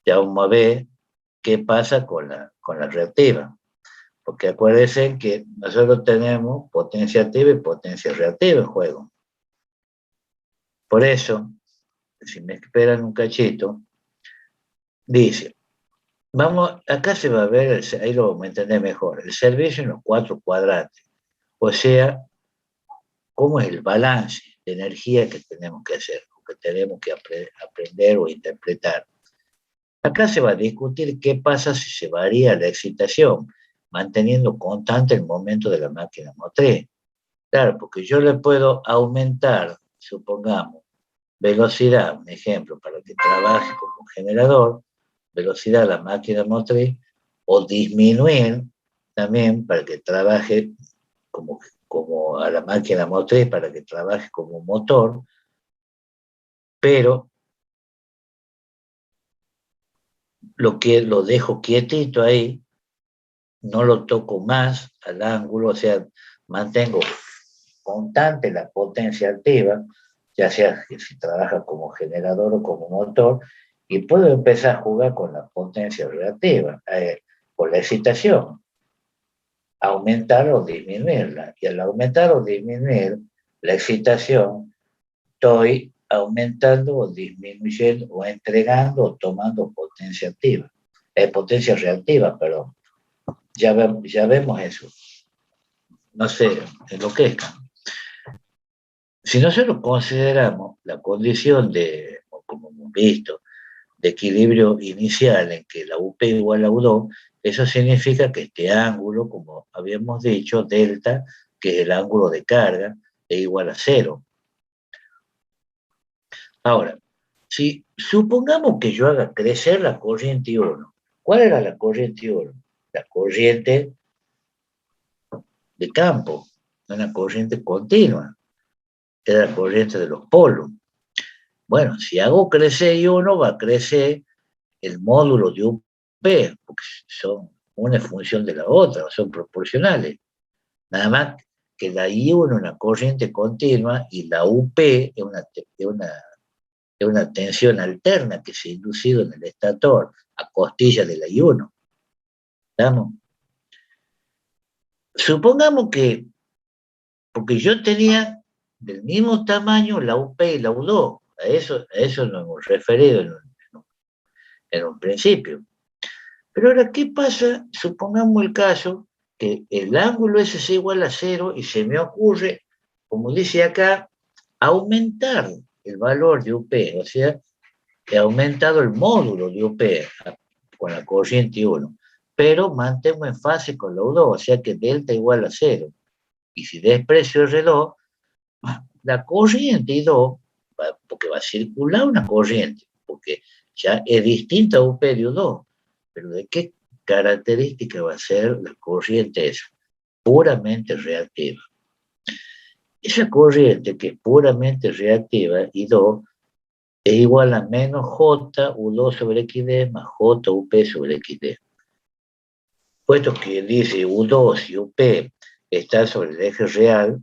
ya vamos a ver qué pasa con la reactiva. Porque acuérdense que nosotros tenemos potencia activa y potencia reactiva en juego. Por eso, si me esperan un cachito, dice, vamos, acá se va a ver, ahí lo vamos a entender mejor, el servicio en los 4 cuadrantes. O sea, cómo es el balance de energía que tenemos que hacer, o que tenemos que aprender o interpretar. Acá se va a discutir qué pasa si se varía la excitación, manteniendo constante el momento de la máquina motriz. Claro, porque yo le puedo aumentar, supongamos, velocidad, un ejemplo, para que trabaje como generador, velocidad a la máquina motriz, o disminuir también para que trabaje como a la máquina motriz, para que trabaje como motor, pero lo dejo quietito ahí, no lo toco más al ángulo, o sea, mantengo constante la potencia activa, ya sea que si trabaja como generador o como motor, y puedo empezar a jugar con la potencia reactiva, con la excitación, aumentar o disminuirla. Y al aumentar o disminuir la excitación, estoy aumentando o disminuyendo o entregando o tomando potencia activa, potencia reactiva, perdón. Ya vemos eso. No sé, enloquezcan. Si nosotros consideramos la condición de, como hemos visto, de equilibrio inicial en que la UP igual a U2, eso significa que este ángulo, como habíamos dicho, delta, que es el ángulo de carga, es igual a 0. Ahora, si supongamos que yo haga crecer la corriente 1, ¿cuál era la corriente 1? La corriente de campo, una corriente continua, era la corriente de los polos. Bueno, si hago crecer I1, va a crecer el módulo de UP, porque son una función de la otra, son proporcionales. Nada más que la I1 es una corriente continua y la UP es una tensión alterna que se ha inducido en el estator a costilla de la I1. ¿Estamos? Supongamos que, porque yo tenía del mismo tamaño la UP y la U2, a eso nos hemos referido en un principio. Pero ahora, ¿qué pasa? Supongamos el caso que el ángulo ese es igual a 0 y se me ocurre, como dice acá, aumentar el valor de UP, o sea, he aumentado el módulo de UP con la corriente 1, pero mantengo en fase con la U2, o sea que delta igual a 0. Y si desprecio el reloj, la corriente I2, porque va a circular una corriente, porque ya es distinta a UP de U2, pero ¿de qué característica va a ser la corriente esa? Puramente reactiva. Esa corriente que es puramente reactiva, I2, es igual a menos J U2 sobre XD más J UP sobre XD. Puesto que dice U2 y UP están sobre el eje real,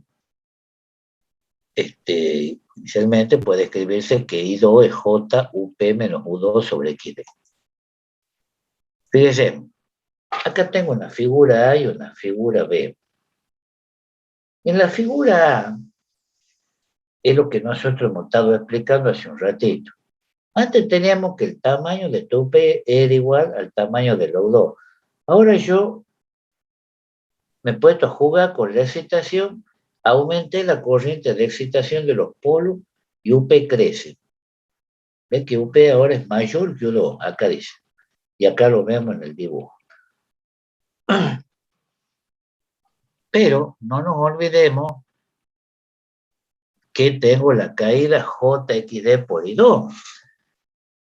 inicialmente puede escribirse que I2 es J UP menos U2 sobre XD. Fíjense, acá tengo una figura A y una figura B. En la figura A es lo que nosotros hemos estado explicando hace un ratito. Antes teníamos que el tamaño de tu P era igual al tamaño de la U2. Ahora yo me he puesto a jugar con la excitación, aumenté la corriente de excitación de los polos y UP crece. ¿Ves que UP ahora es mayor que U2? Acá dice. Y acá lo vemos en el dibujo. Pero no nos olvidemos que tengo la caída JXD por I2,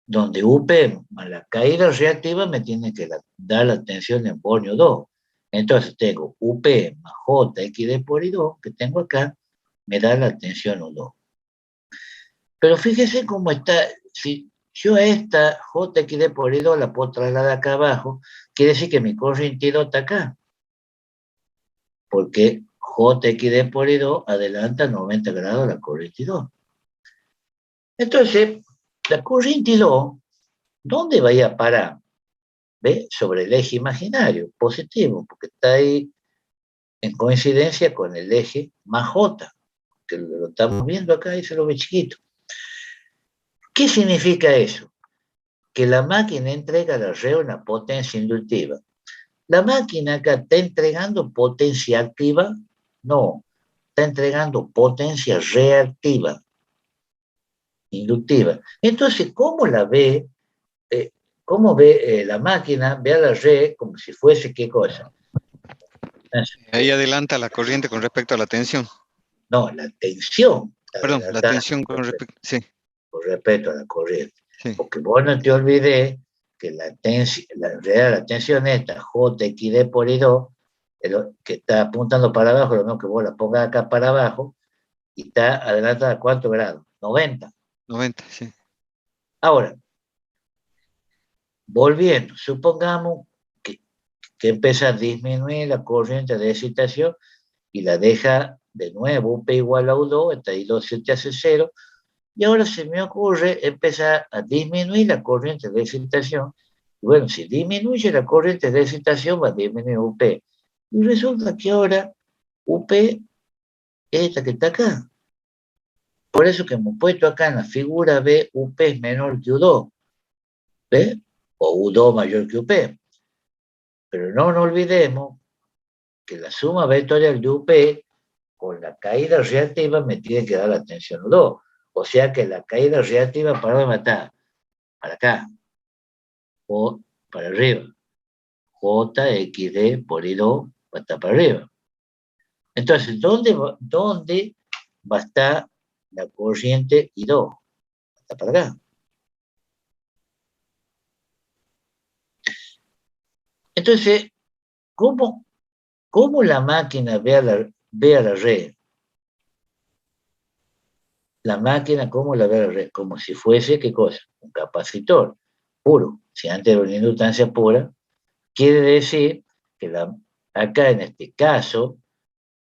donde UP más la caída reactiva me tiene que dar la tensión en Borneo 2. Entonces tengo UP más JXD por I2, que tengo acá, me da la tensión U2. Pero fíjese cómo está, si yo a esta JXD por I2 la puedo trasladar acá abajo, quiere decir que mi corriente I2 está acá. Porque JXD por I2 adelanta 90 grados la corriente I2. Entonces, la corriente I2, ¿dónde va a ir a parar? ¿Ve? Sobre el eje imaginario, positivo, porque está ahí en coincidencia con el eje más J, que lo estamos viendo acá y se lo ve chiquito. ¿Qué significa eso? Que la máquina entrega a la red una potencia inductiva. La máquina acá está entregando potencia activa, no, está entregando potencia reactiva, inductiva. Entonces, ¿cómo la ve? ¿Cómo ve la máquina? Ve a la red como si fuese qué cosa. Ahí adelanta la corriente con respecto a la tensión. No, la tensión. Perdón, la tensión con respecto, sí. Con respecto a la corriente. Sí. Porque vos no te olvides que la tensión esta, JXD por I2, que está apuntando para abajo, lo mismo que vos la pongas acá para abajo, y está adelantada a ¿cuántos grados? 90. 90, sí. Ahora, volviendo, supongamos que empieza a disminuir la corriente de excitación y la deja de nuevo UP igual a U2, esta I2 se te hace 0, y ahora se me ocurre empezar a disminuir la corriente de excitación. Y bueno, si disminuye la corriente de excitación, va a disminuir UP. Y resulta que ahora UP es esta que está acá. Por eso que hemos puesto acá en la figura B, UP es menor que U2. ¿Ve? O U2 mayor que UP. Pero no nos olvidemos que la suma vectorial de UP con la caída reactiva me tiene que dar la tensión U2. O sea que la caída reactiva, ¿para dónde está? Para acá. O para arriba. JXD por I2 va a estar para arriba. Entonces, ¿dónde va a estar la corriente I2? Está para acá. Entonces, ¿cómo la máquina ve a la red? La máquina, ¿cómo la ve a la red? Como si fuese, ¿qué cosa? Un capacitor puro. Si antes era una inductancia pura, quiere decir que acá en este caso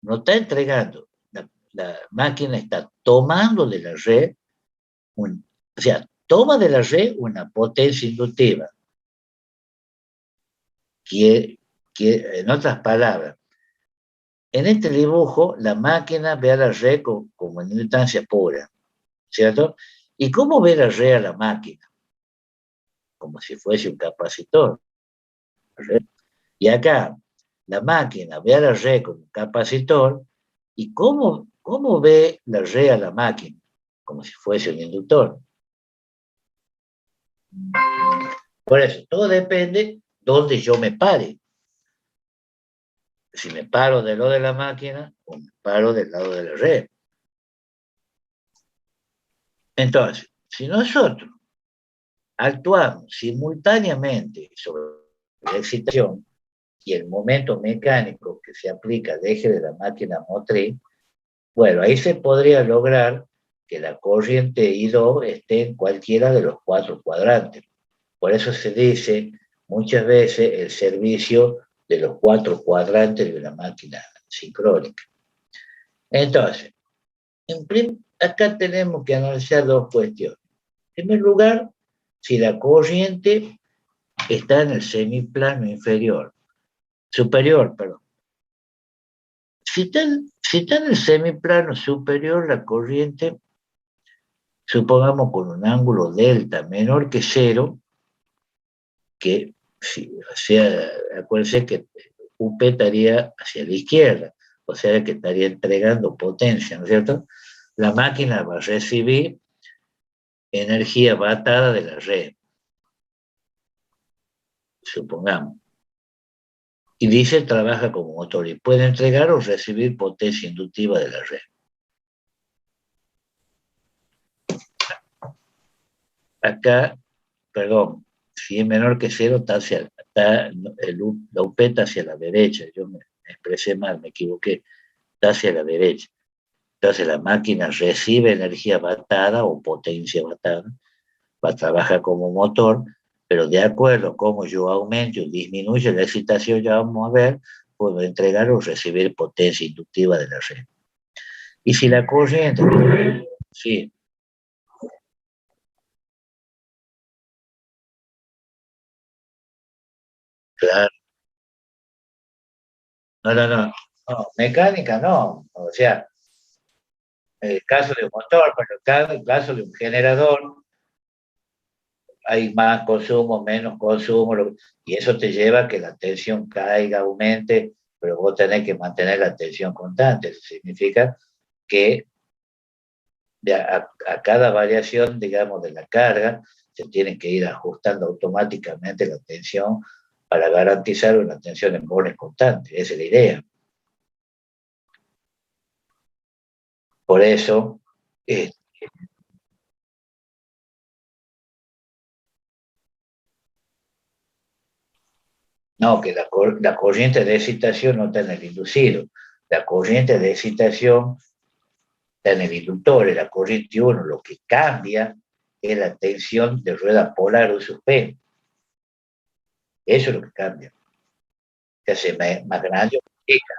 no está entregando, la máquina está tomando de la red, o sea, toma de la red una potencia inductiva. En otras palabras, en este dibujo, la máquina ve a la red como una inductancia pura, ¿cierto? ¿Y cómo ve la red a la máquina? Como si fuese un capacitor. Y acá, la máquina ve a la red como un capacitor, ¿y cómo ve la red a la máquina? Como si fuese un inductor. Por eso, todo depende donde yo me pare. Si me paro del lado de la máquina o me paro del lado de la red. Entonces, si nosotros actuamos simultáneamente sobre la excitación y el momento mecánico que se aplica al eje de la máquina motriz, bueno, ahí se podría lograr que la corriente I2 esté en cualquiera de los 4 cuadrantes. Por eso se dice muchas veces el servicio de los 4 cuadrantes de una máquina sincrónica. Entonces, acá tenemos que analizar 2 cuestiones. En primer lugar, si la corriente está en el semiplano superior. Si está en el semiplano superior, la corriente, supongamos con un ángulo delta menor que 0, que acuérdense que UP estaría hacia la izquierda, o sea que estaría entregando potencia, ¿no es cierto? La máquina va a recibir energía batada de la red, supongamos. Y diésel trabaja como motor y puede entregar o recibir potencia inductiva de la red. Acá, perdón, si es menor que 0, la UP está hacia la derecha. Yo me expresé mal, me equivoqué. Está hacia la derecha. Entonces la máquina recibe energía batada o potencia batada, va a trabajar como motor, pero de acuerdo a cómo yo aumento o disminuyo la excitación, ya vamos a ver, puedo entregar o recibir potencia inductiva de la red. Y si la corriente, sí, claro, no, mecánica no, o sea, en el caso de un motor, pero en el caso de un generador, hay más consumo, menos consumo, y eso te lleva a que la tensión caiga, aumente, pero vos tenés que mantener la tensión constante. Eso significa que a cada variación, digamos, de la carga, se tiene que ir ajustando automáticamente la tensión para garantizar una tensión en bornes constante. Esa es la idea. Por eso, eh, no, que la corriente de excitación no está en el inducido. La corriente de excitación está en el inductor, en la corriente 1. Lo que cambia es la tensión de rueda polar U sub P. Eso es lo que cambia. Se hace más grande o más chica.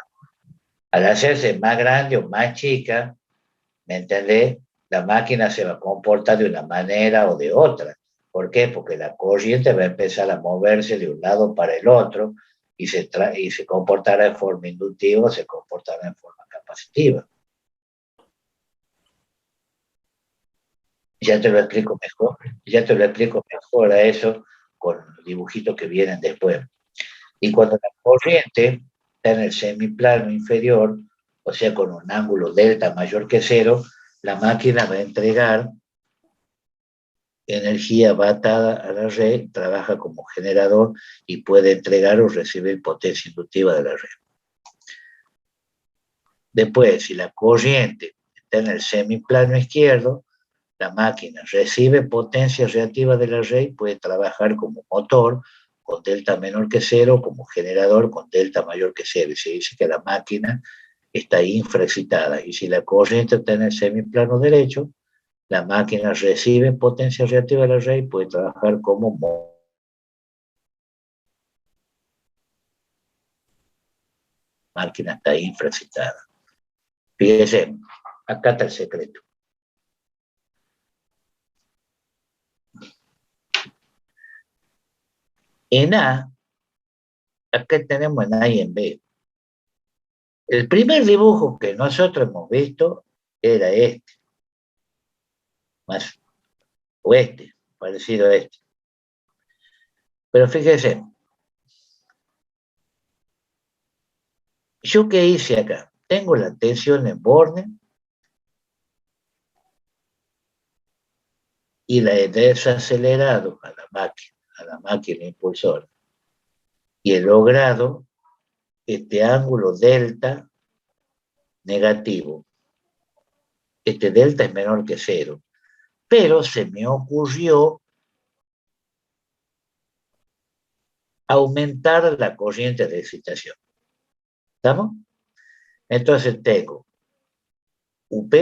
Al hacerse más grande o más chica, ¿me entendés? La máquina se va a comportar de una manera o de otra. ¿Por qué? Porque la corriente va a empezar a moverse de un lado para el otro y se comportará en forma inductiva o se comportará en forma capacitiva. Ya te lo explico mejor, ya te lo explico mejor a eso con los dibujitos que vienen después. Y cuando la corriente está en el semiplano inferior, o sea, con un ángulo delta mayor que cero, la máquina va a entregar energía batada a la red, trabaja como generador y puede entregar o recibir potencia inductiva de la red. Después, si la corriente está en el semiplano izquierdo, la máquina recibe potencia reactiva de la red y puede trabajar como motor con delta menor que cero, como generador con delta mayor que cero. Y se dice que la máquina está infraexcitada. Y si la corriente está en el semiplano derecho, la máquina recibe potencia reactiva de la red y puede trabajar como motor. La máquina está infraexcitada. Fíjese, acá está el secreto. En A, acá tenemos en A y en B. El primer dibujo que nosotros hemos visto era este, más oeste, parecido a este. Pero fíjese, ¿yo qué hice acá? Tengo la tensión en borne y la he desacelerado a la máquina impulsora. Y he logrado este ángulo delta negativo. Este delta es menor que cero. Pero se me ocurrió aumentar la corriente de excitación. ¿Estamos? Entonces tengo UP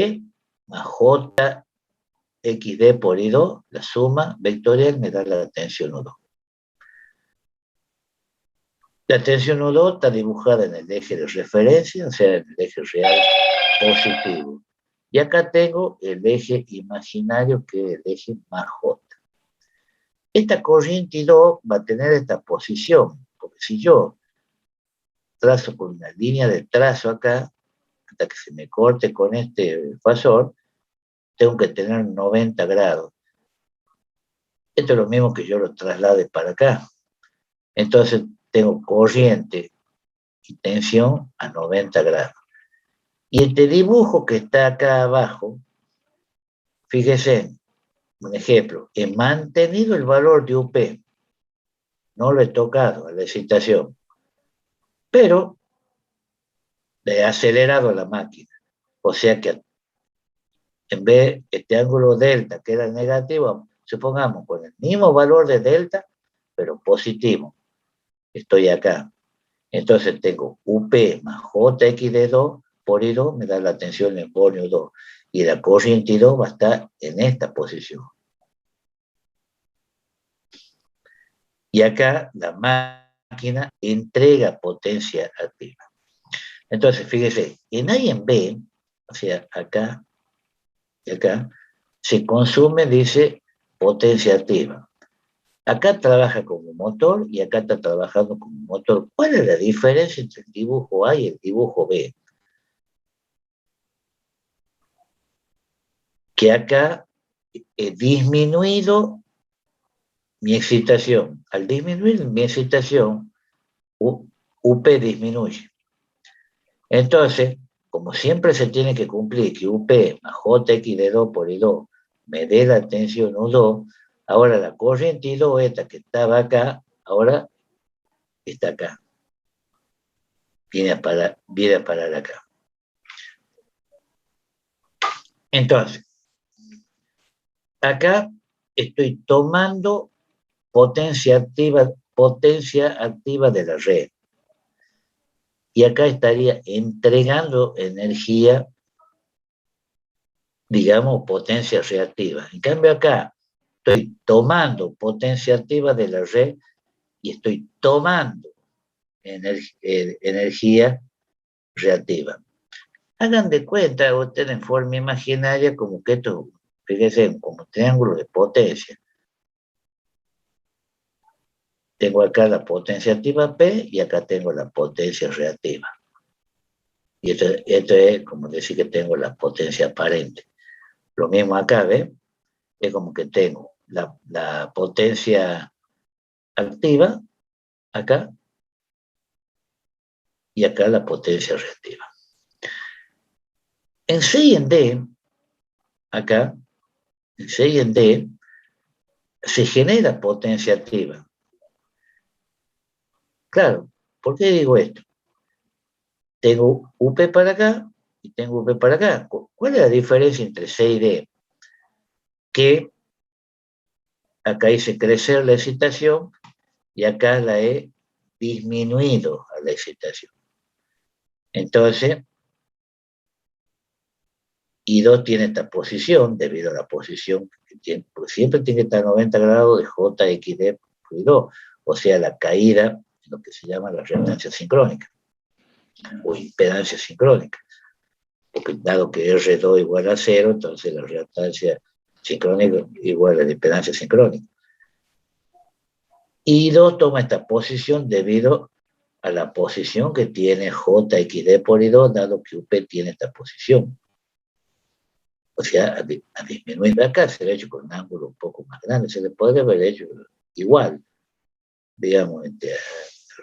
más JXD por I2, la suma vectorial me da la tensión U2. La tensión U2 está dibujada en el eje de referencia, o sea, en el eje real positivo. Y acá tengo el eje imaginario, que es el eje más J. Esta corriente I2 va a tener esta posición, porque si yo trazo con una línea de trazo acá, hasta que se me corte con este fasor, tengo que tener 90 grados. Esto es lo mismo que yo lo traslade para acá. Entonces tengo corriente y tensión a 90 grados. Y este dibujo que está acá abajo, fíjese, un ejemplo, he mantenido el valor de UP, no lo he tocado a la excitación, pero le he acelerado la máquina. O sea que en vez de este ángulo delta, que era negativo, supongamos con el mismo valor de delta, pero positivo. Estoy acá. Entonces tengo UP más JXD2 por I2 me da la tensión en borneo 2. Y la corriente I2 va a estar en esta posición. Y acá la máquina máquina entrega potencia activa. Entonces, fíjese, en A y en B, o sea, acá y acá, se consume, dice, potencia activa. Acá trabaja como motor y acá está trabajando como motor. ¿Cuál es la diferencia entre el dibujo A y el dibujo B? Que acá he disminuido mi excitación. Al disminuir mi excitación, UP disminuye. Entonces, como siempre se tiene que cumplir que UP más JX de 2 por I2 me dé la tensión U2, ahora la corriente I2 esta que estaba acá, ahora está acá. Viene a parar acá. Entonces, acá estoy tomando potencia activa de la red. Y acá estaría entregando energía, digamos, potencia reactiva. En cambio acá estoy tomando potencia activa de la red y estoy tomando energía reactiva. Hagan de cuenta ustedes en forma imaginaria como que esto, fíjense, como triángulo de potencia. Tengo acá la potencia activa P y acá tengo la potencia reactiva. Y esto es como decir que tengo la potencia aparente. Lo mismo acá, ¿ves? Es como que tengo la potencia activa acá y acá la potencia reactiva. En C y en D, acá, en C y en D, se genera potencia activa. Claro, ¿por qué digo esto? Tengo UP para acá y tengo UP para acá. ¿Cuál es la diferencia entre C y D? Que acá hice crecer la excitación y acá la he disminuido a la excitación. Entonces, I2 tiene esta posición debido a la posición que tiene, porque siempre tiene que estar a 90 grados de JXD por I2, o sea, la caída en lo que se llama la reactancia sincrónica o impedancia sincrónica, porque dado que R2 igual a 0, entonces la reactancia sincrónica igual a la impedancia sincrónica. I2 toma esta posición debido a la posición que tiene JXD por I2, dado que UP tiene esta posición. O sea, a disminuir acá se le ha hecho con un ángulo un poco más grande, se le podría haber hecho igual, digamos,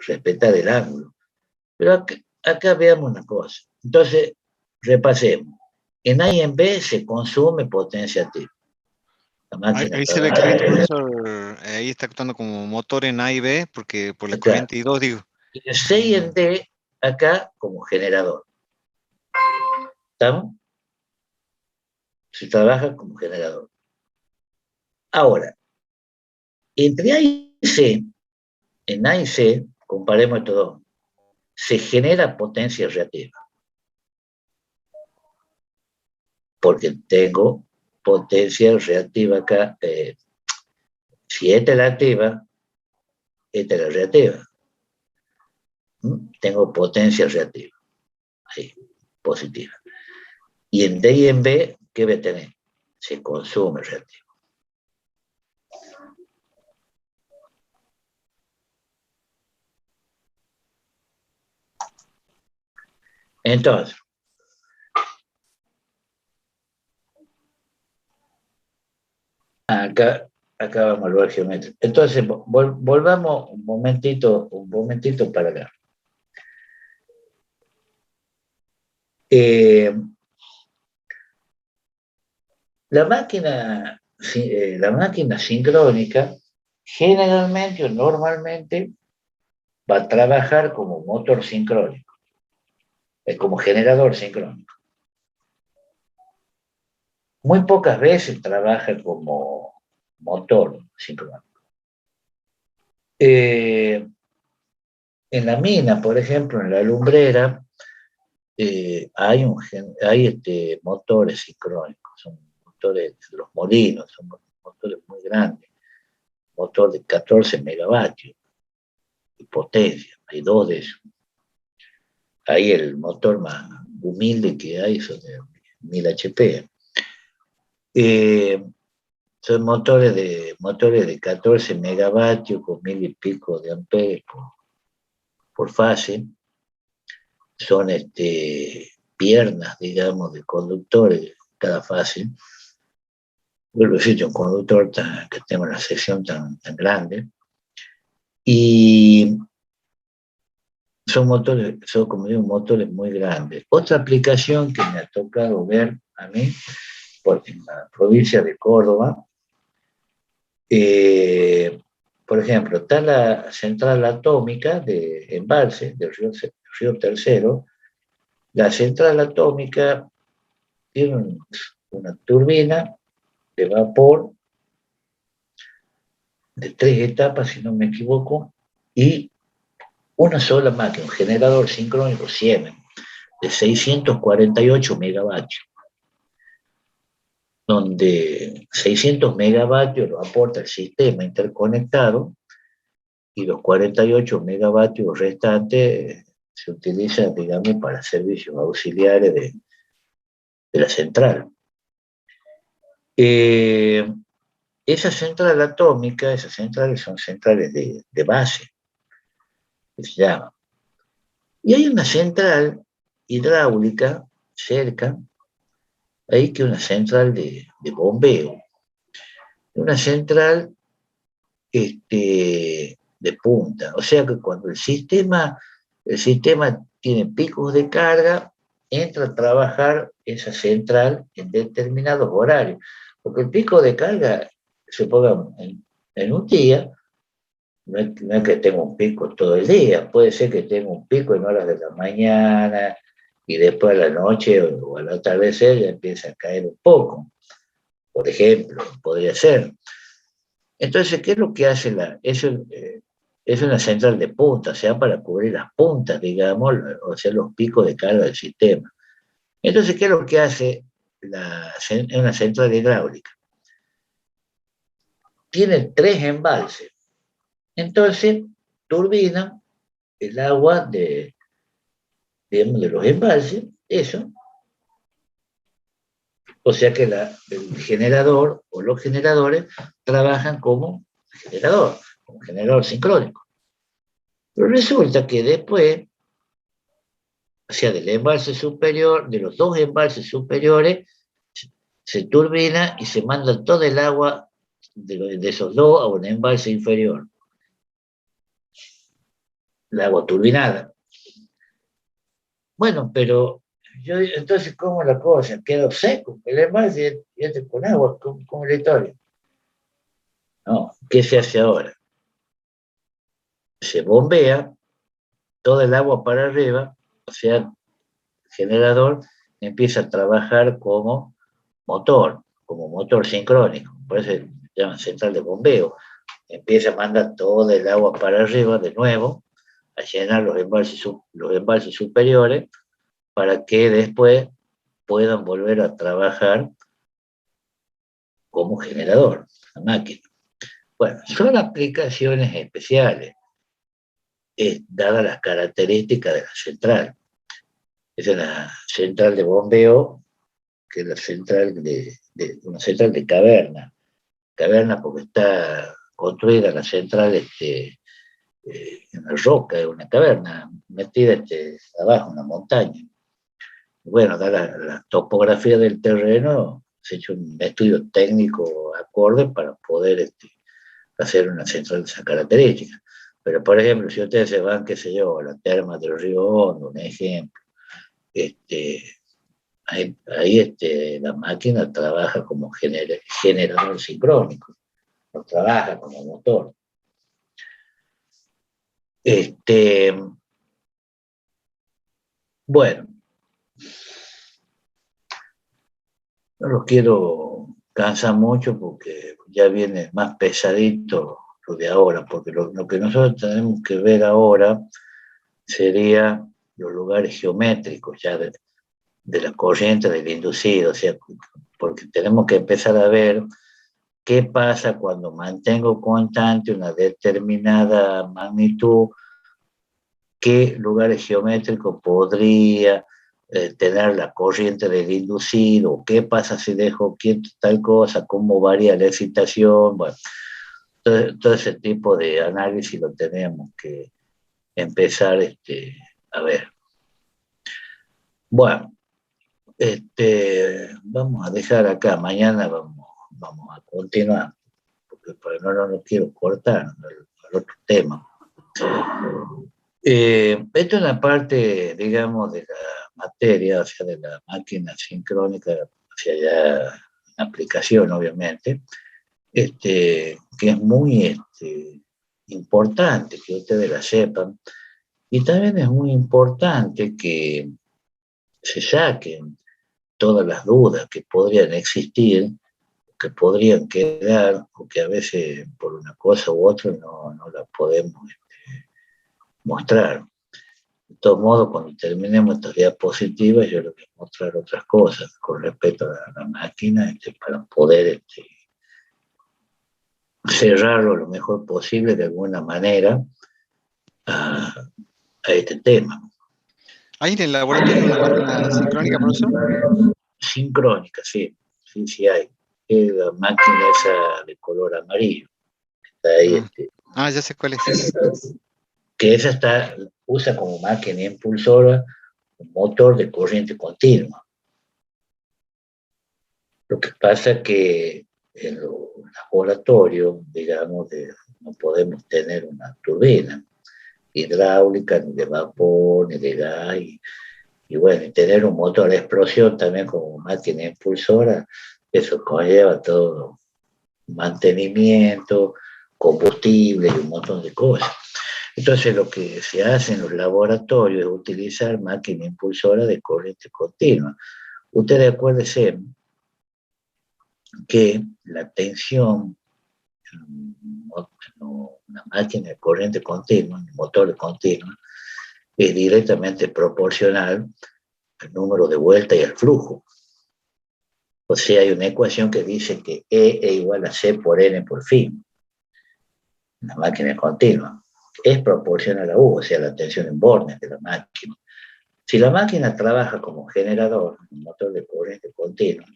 respetar el ángulo. Pero acá veamos una cosa. Entonces, repasemos. En A y en B se consume potencia activa. Ahí se ve que el profesor ahí está actuando como motor en A y B, porque por la acá. corriente I2, digo. Y en C y en D, acá como generador. ¿Estamos? Se trabaja como generador. Ahora, entre A y C, en A y C, comparemos estos dos, se genera potencia reactiva. Porque tengo potencia reactiva acá. Si esta es la activa, esta es la reactiva. Tengo potencia reactiva. Ahí, positiva. Y en D y en B, ¿qué voy a tener? Se consume reactivo. Entonces, acá vamos a ver geometría. Entonces, volvamos un momentito para acá. La máquina sincrónica generalmente o normalmente va a trabajar como motor sincrónico, como generador sincrónico. Muy pocas veces trabaja como motor sincrónico. En la mina, por ejemplo, en la lumbrera, hay motores sincrónicos, son motores de los molinos, son motores muy grandes, motor de 14 megavatios. potencia, hay dos de esos. Ahí el motor más humilde que hay son de 1000 HP. Son motores de 14 megavatios con 1000 y pico de amperes por fase. Son piernas, digamos, de conductores cada fase. Vuelvo a decir, un conductor que tenga una sección tan grande. Y son como digo, motores muy grandes. Otra aplicación que me ha tocado ver a mí, en la provincia de Córdoba, por ejemplo, está la central atómica de Embalse, del río Tercero. La central atómica tiene una turbina de vapor de 3 etapas, si no me equivoco, y una sola máquina, un generador sincrónico Siemens, de 648 megavatios, donde 600 megavatios lo aporta el sistema interconectado y los 48 megavatios restantes se utilizan, digamos, para servicios auxiliares de la central. Esa central atómica, esas centrales son centrales de base, que se llama. Y hay una central hidráulica cerca, ahí que una central de bombeo, una central de punta. O sea que cuando el sistema tiene picos de carga, entra a trabajar esa central en determinados horarios. Porque el pico de carga se ponga en un día, no es que tenga un pico todo el día, puede ser que tenga un pico en horas de la mañana y después a la noche o al atardecer ya empieza a caer un poco, por ejemplo, podría ser. Entonces, ¿qué es lo que hace es una central de punta, o sea, para cubrir las puntas, digamos, o sea, los picos de carga del sistema. Entonces, ¿qué es lo que hace una central hidráulica? Tiene 3 embalses. Entonces, turbina el agua digamos, de los embalses, eso. O sea que el generador o los generadores trabajan como generador sincrónico. Pero resulta que después, o sea, del embalse superior, de los 2 embalses superiores, se turbina y se manda todo el agua de esos 2 a un embalse inferior. El agua turbinada. Bueno, pero entonces, ¿cómo la cosa? Quedó seco. El embalse con agua, como la historia. No, ¿qué se hace ahora? Se bombea todo el agua para arriba, o sea, el generador empieza a trabajar como motor sincrónico, por eso se llama central de bombeo. Empieza a mandar todo el agua para arriba de nuevo, a llenar los embalses superiores, para que después puedan volver a trabajar como generador, la máquina. Bueno, son aplicaciones especiales, dadas las características de la central. Es una central de bombeo, que es una central de caverna porque está construida la central en la roca, en una caverna, metida abajo, en una montaña. Bueno, dada la topografía del terreno, se ha hecho un estudio técnico acorde para poder hacer una central de esa característica. Pero, por ejemplo, si ustedes se van, qué sé yo, a la terma del Río Hondo, un ejemplo, ahí la máquina trabaja como generador sincrónico, no trabaja como motor. Bueno, no los quiero cansar mucho porque ya viene más pesadito lo de ahora, porque lo que nosotros tenemos que ver ahora sería los lugares geométricos ya de la corriente del inducido, o sea, porque tenemos que empezar a ver qué pasa cuando mantengo constante una determinada magnitud qué lugares geométricos podría tener la corriente del inducido, qué pasa si dejo quieto tal cosa, cómo varía la excitación, bueno, todo ese tipo de análisis lo tenemos que empezar a ver. Bueno, vamos a dejar acá, mañana vamos a continuar, porque no quiero cortar el otro tema. Esto es la parte, digamos, de la materia, o sea, de la máquina sincrónica, o sea, ya en aplicación, obviamente, que es muy importante que ustedes la sepan, y también es muy importante que se saquen todas las dudas que podrían existir, que podrían quedar, o que a veces por una cosa u otra no las podemos mostrar. De todos modos, cuando terminemos estas diapositivas, yo les voy a mostrar otras cosas con respecto a la máquina para poder cerrarlo lo mejor posible de alguna manera a este tema. ¿Hay en el laboratorio una máquina sincrónica, profesor? Sincrónica, sí, sí hay. Es la máquina esa de color amarillo. Está ahí, ya sé cuál es. que esa usa como máquina impulsora un motor de corriente continua. Lo que pasa es que en los laboratorios, digamos, no podemos tener una turbina hidráulica, ni de vapor, ni de gas, y bueno, y tener un motor de explosión también como máquina impulsora, eso conlleva todo mantenimiento, combustible y un montón de cosas. Entonces lo que se hace en los laboratorios es utilizar máquina impulsora de corriente continua. Ustedes acuérdense que la tensión en una máquina de corriente continua, un motor continua, es directamente proporcional al número de vueltas y al flujo. O sea, hay una ecuación que dice que E es igual a C por N por phi. Una máquina continua. Es proporcional a U, o sea, la tensión en bornes de la máquina. Si la máquina trabaja como generador, un motor de corriente continua,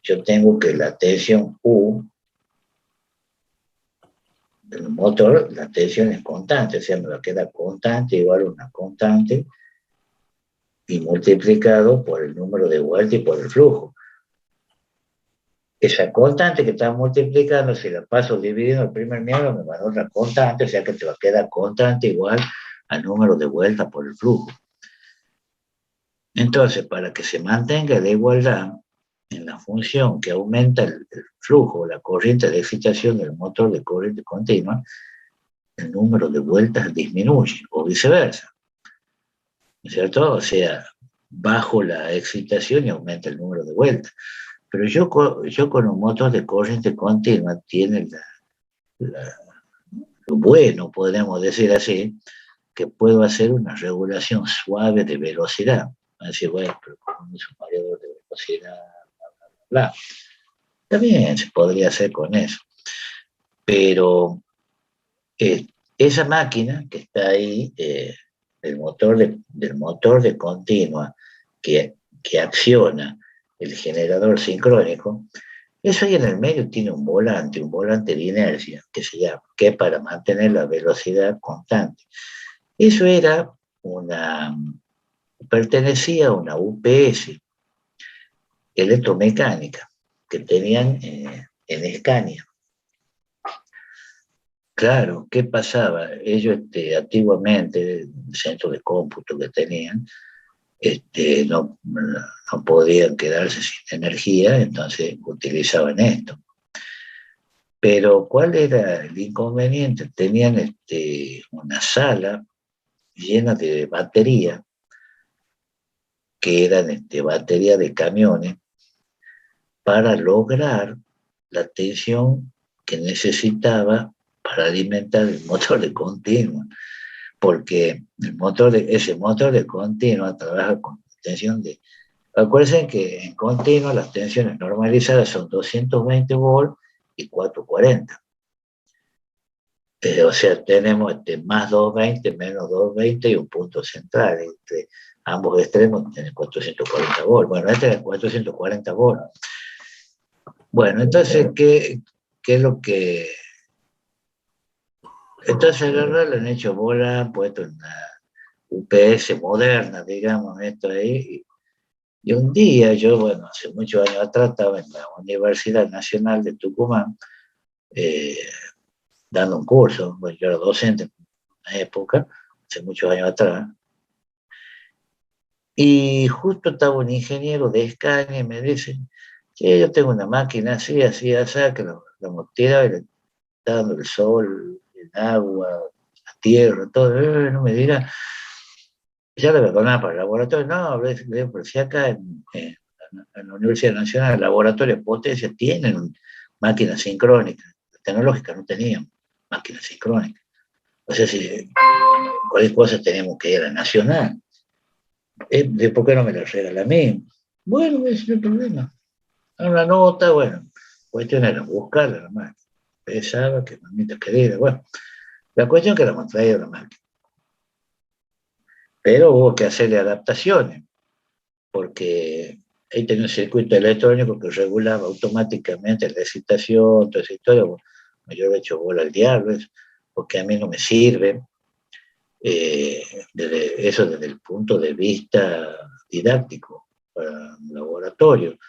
yo tengo que la tensión U del motor, la tensión es constante, o sea, me va a quedar constante igual a una constante y multiplicado por el número de vueltas y por el flujo. Esa constante que está multiplicando, si la paso dividiendo el primer miembro, me va a dar otra constante, o sea que te va a quedar constante igual al número de vueltas por el flujo. Entonces, para que se mantenga la igualdad en la función que aumenta el flujo, la corriente de excitación del motor de corriente continua, el número de vueltas disminuye, o viceversa. ¿No es cierto? O sea, bajo la excitación y aumenta el número de vueltas. Pero yo con un motor de corriente continua tiene lo bueno, podríamos decir así, que puedo hacer una regulación suave de velocidad. Así, bueno, pero como es un variador de velocidad, bla, bla, bla. También se podría hacer con eso. Pero esa máquina que está ahí, del motor de continua que acciona el generador sincrónico, eso ahí en el medio tiene un volante de inercia, que se llama, que es para mantener la velocidad constante. Eso pertenecía a una UPS electromecánica que tenían en Scania. Claro, ¿qué pasaba? Ellos antiguamente, el centro de cómputo que tenían, no podían quedarse sin energía, entonces utilizaban esto. Pero ¿cuál era el inconveniente? Tenían una sala llena de baterías, que eran baterías de camiones, para lograr la tensión que necesitaba para alimentar el motor de continua, porque ese motor de continua trabaja con tensión de... Acuérdense que en continua las tensiones normalizadas son 220 volts y 440. O sea, tenemos más 220, menos 220 y un punto central. Entre ambos extremos tiene 440 volts. Bueno, este es 440 volts. Bueno, entonces, ¿qué es lo que...? Entonces agarrar, le han hecho bola, han puesto una UPS moderna, digamos, esto ahí. Y un día yo, bueno, hace muchos años atrás, estaba en la Universidad Nacional de Tucumán, eh, dando un curso. Bueno, yo era docente en una época, hace muchos años atrás. Y justo estaba un ingeniero de Escania y me dice, que yo tengo una máquina así, así, así, que la tiraba y le está dando el sol, el agua, la tierra, todo. No me diga, ya le perdonaba para el laboratorio. No, pero si acá en la Universidad Nacional, el laboratorio de potencia tienen máquinas sincrónicas. Tecnológicas no tenían máquinas sincrónicas. O sea, si cualquier cosa teníamos que ir a la Nacional. ¿Por qué no me la regala a mí? Bueno, ese no es el problema. Una nota, bueno, cuestión era buscarla la máquina. Pensaba que mamita querida, bueno, la cuestión es que la hemos traído la máquina. Pero hubo que hacerle adaptaciones, porque ahí tenía un circuito electrónico que regulaba automáticamente la excitación, toda esa historia. Bueno, yo le he hecho bola al diablo, porque a mí no me sirve. Eso desde el punto de vista didáctico para un laboratorio,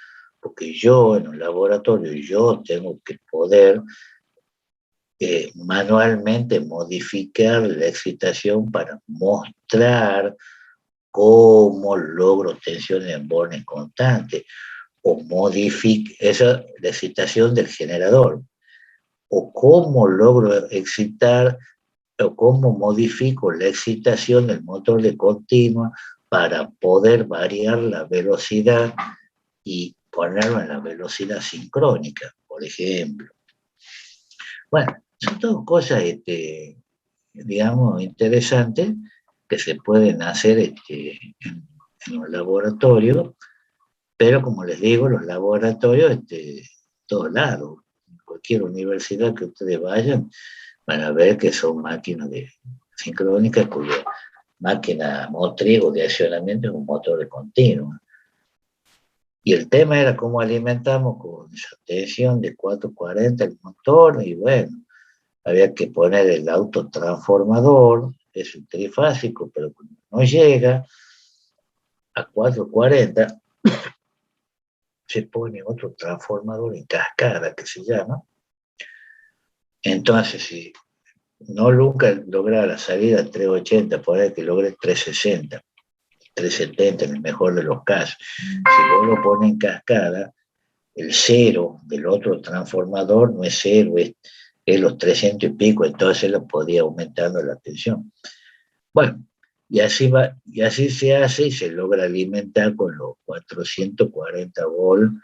porque yo en un laboratorio yo tengo que poder manualmente modificar la excitación para mostrar cómo logro tensiones en bornes constantes, o modificar esa la excitación del generador, o cómo logro excitar o cómo modifico la excitación del motor de continua para poder variar la velocidad y ponerlo en la velocidad sincrónica, por ejemplo. Bueno, son todas cosas, digamos, interesantes que se pueden hacer en un laboratorio, pero como les digo, los laboratorios, todos lados, en cualquier universidad que ustedes vayan, van a ver que son máquinas sincrónicas cuya máquina motriz o de accionamiento es un motor de continuo. Y el tema era cómo alimentamos con esa tensión de 440 el motor, y bueno, había que poner el autotransformador, es un trifásico, pero cuando no llega a 440, se pone otro transformador en cascada que se llama. Entonces, si no nunca lograba la salida a 380, por ahí que logre 360, 370 en el mejor de los casos. Si vos lo pones en cascada, el cero del otro transformador no es cero, es los 300 y pico, entonces lo podía aumentando la tensión. Bueno, y así se hace y se logra alimentar con los 440 volts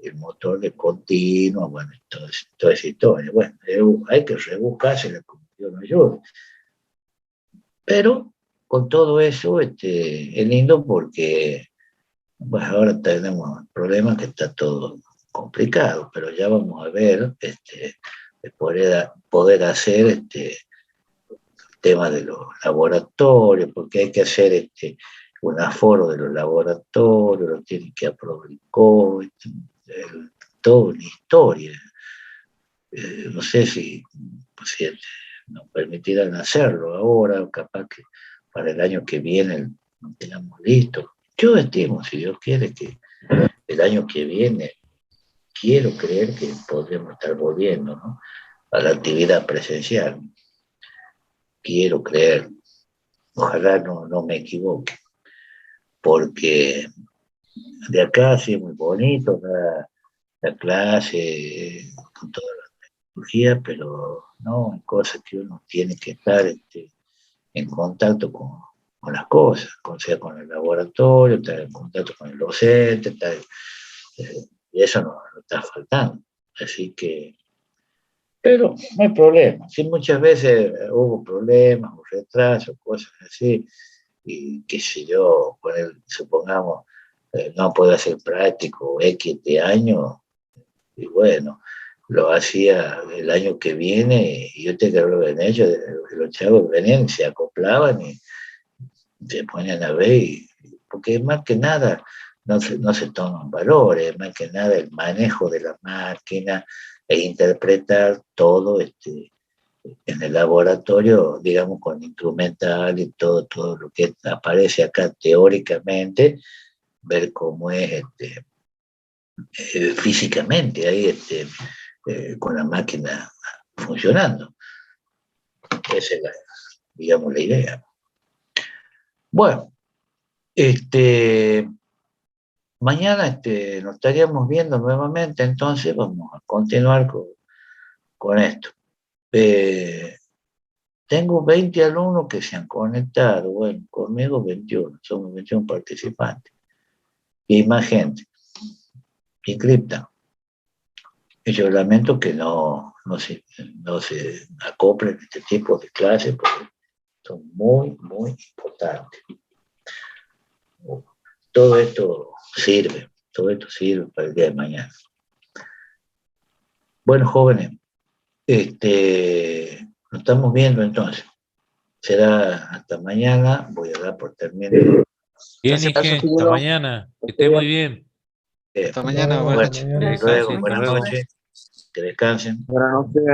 el motor de continuo, bueno, toda esa historia. Bueno, hay que rebuscarse como Dios nos ayude. Pero con todo eso, es lindo porque bueno, ahora tenemos problemas que está todo complicado, pero ya vamos a ver poder hacer tema de los laboratorios, porque hay que hacer un aforo de los laboratorios, lo tienen que aprobar el COVID, toda una historia. No sé si nos permitirán hacerlo ahora, o capaz que para el año que viene lo tengamos listo. Yo estimo, si Dios quiere, que el año que viene quiero creer que podremos estar volviendo, ¿no?, a la actividad presencial. Quiero creer, ojalá no me equivoque, porque de acá sí es muy bonito la clase con toda la tecnología, pero no, hay cosas que uno tiene que estar en contacto con las cosas, o sea, con el laboratorio, estar en contacto con el docente, y eso no está faltando. Así que, pero no hay problema. Sí, muchas veces hubo problemas o retrasos, cosas así, y qué sé yo, supongamos, no puede ser práctico X de año, y bueno, lo hacía el año que viene, y yo te creo que en ellos, los chavos venían, se acoplaban y se ponían a ver, porque más que nada no se toman valores, más que nada el manejo de la máquina e interpretar todo en el laboratorio, digamos, con instrumental y todo lo que aparece acá teóricamente, ver cómo es físicamente ahí con la máquina funcionando. Esa es digamos, la idea. Bueno, mañana nos estaríamos viendo nuevamente, entonces vamos a continuar con esto. Tengo 20 alumnos que se han conectado, bueno, conmigo 21, somos 21 participantes, y hay más gente, inscripta. Y yo lamento que no se acoplen este tipo de clases porque son muy, muy importantes. Todo esto sirve para el día de mañana. Bueno, jóvenes, nos estamos viendo entonces. Será hasta mañana, voy a dar por terminado. Bien, Ige, hasta mañana. Que esté muy bien. Hasta mañana, buenas noches. Luego, buenas noches, que descansen. Buenas noches.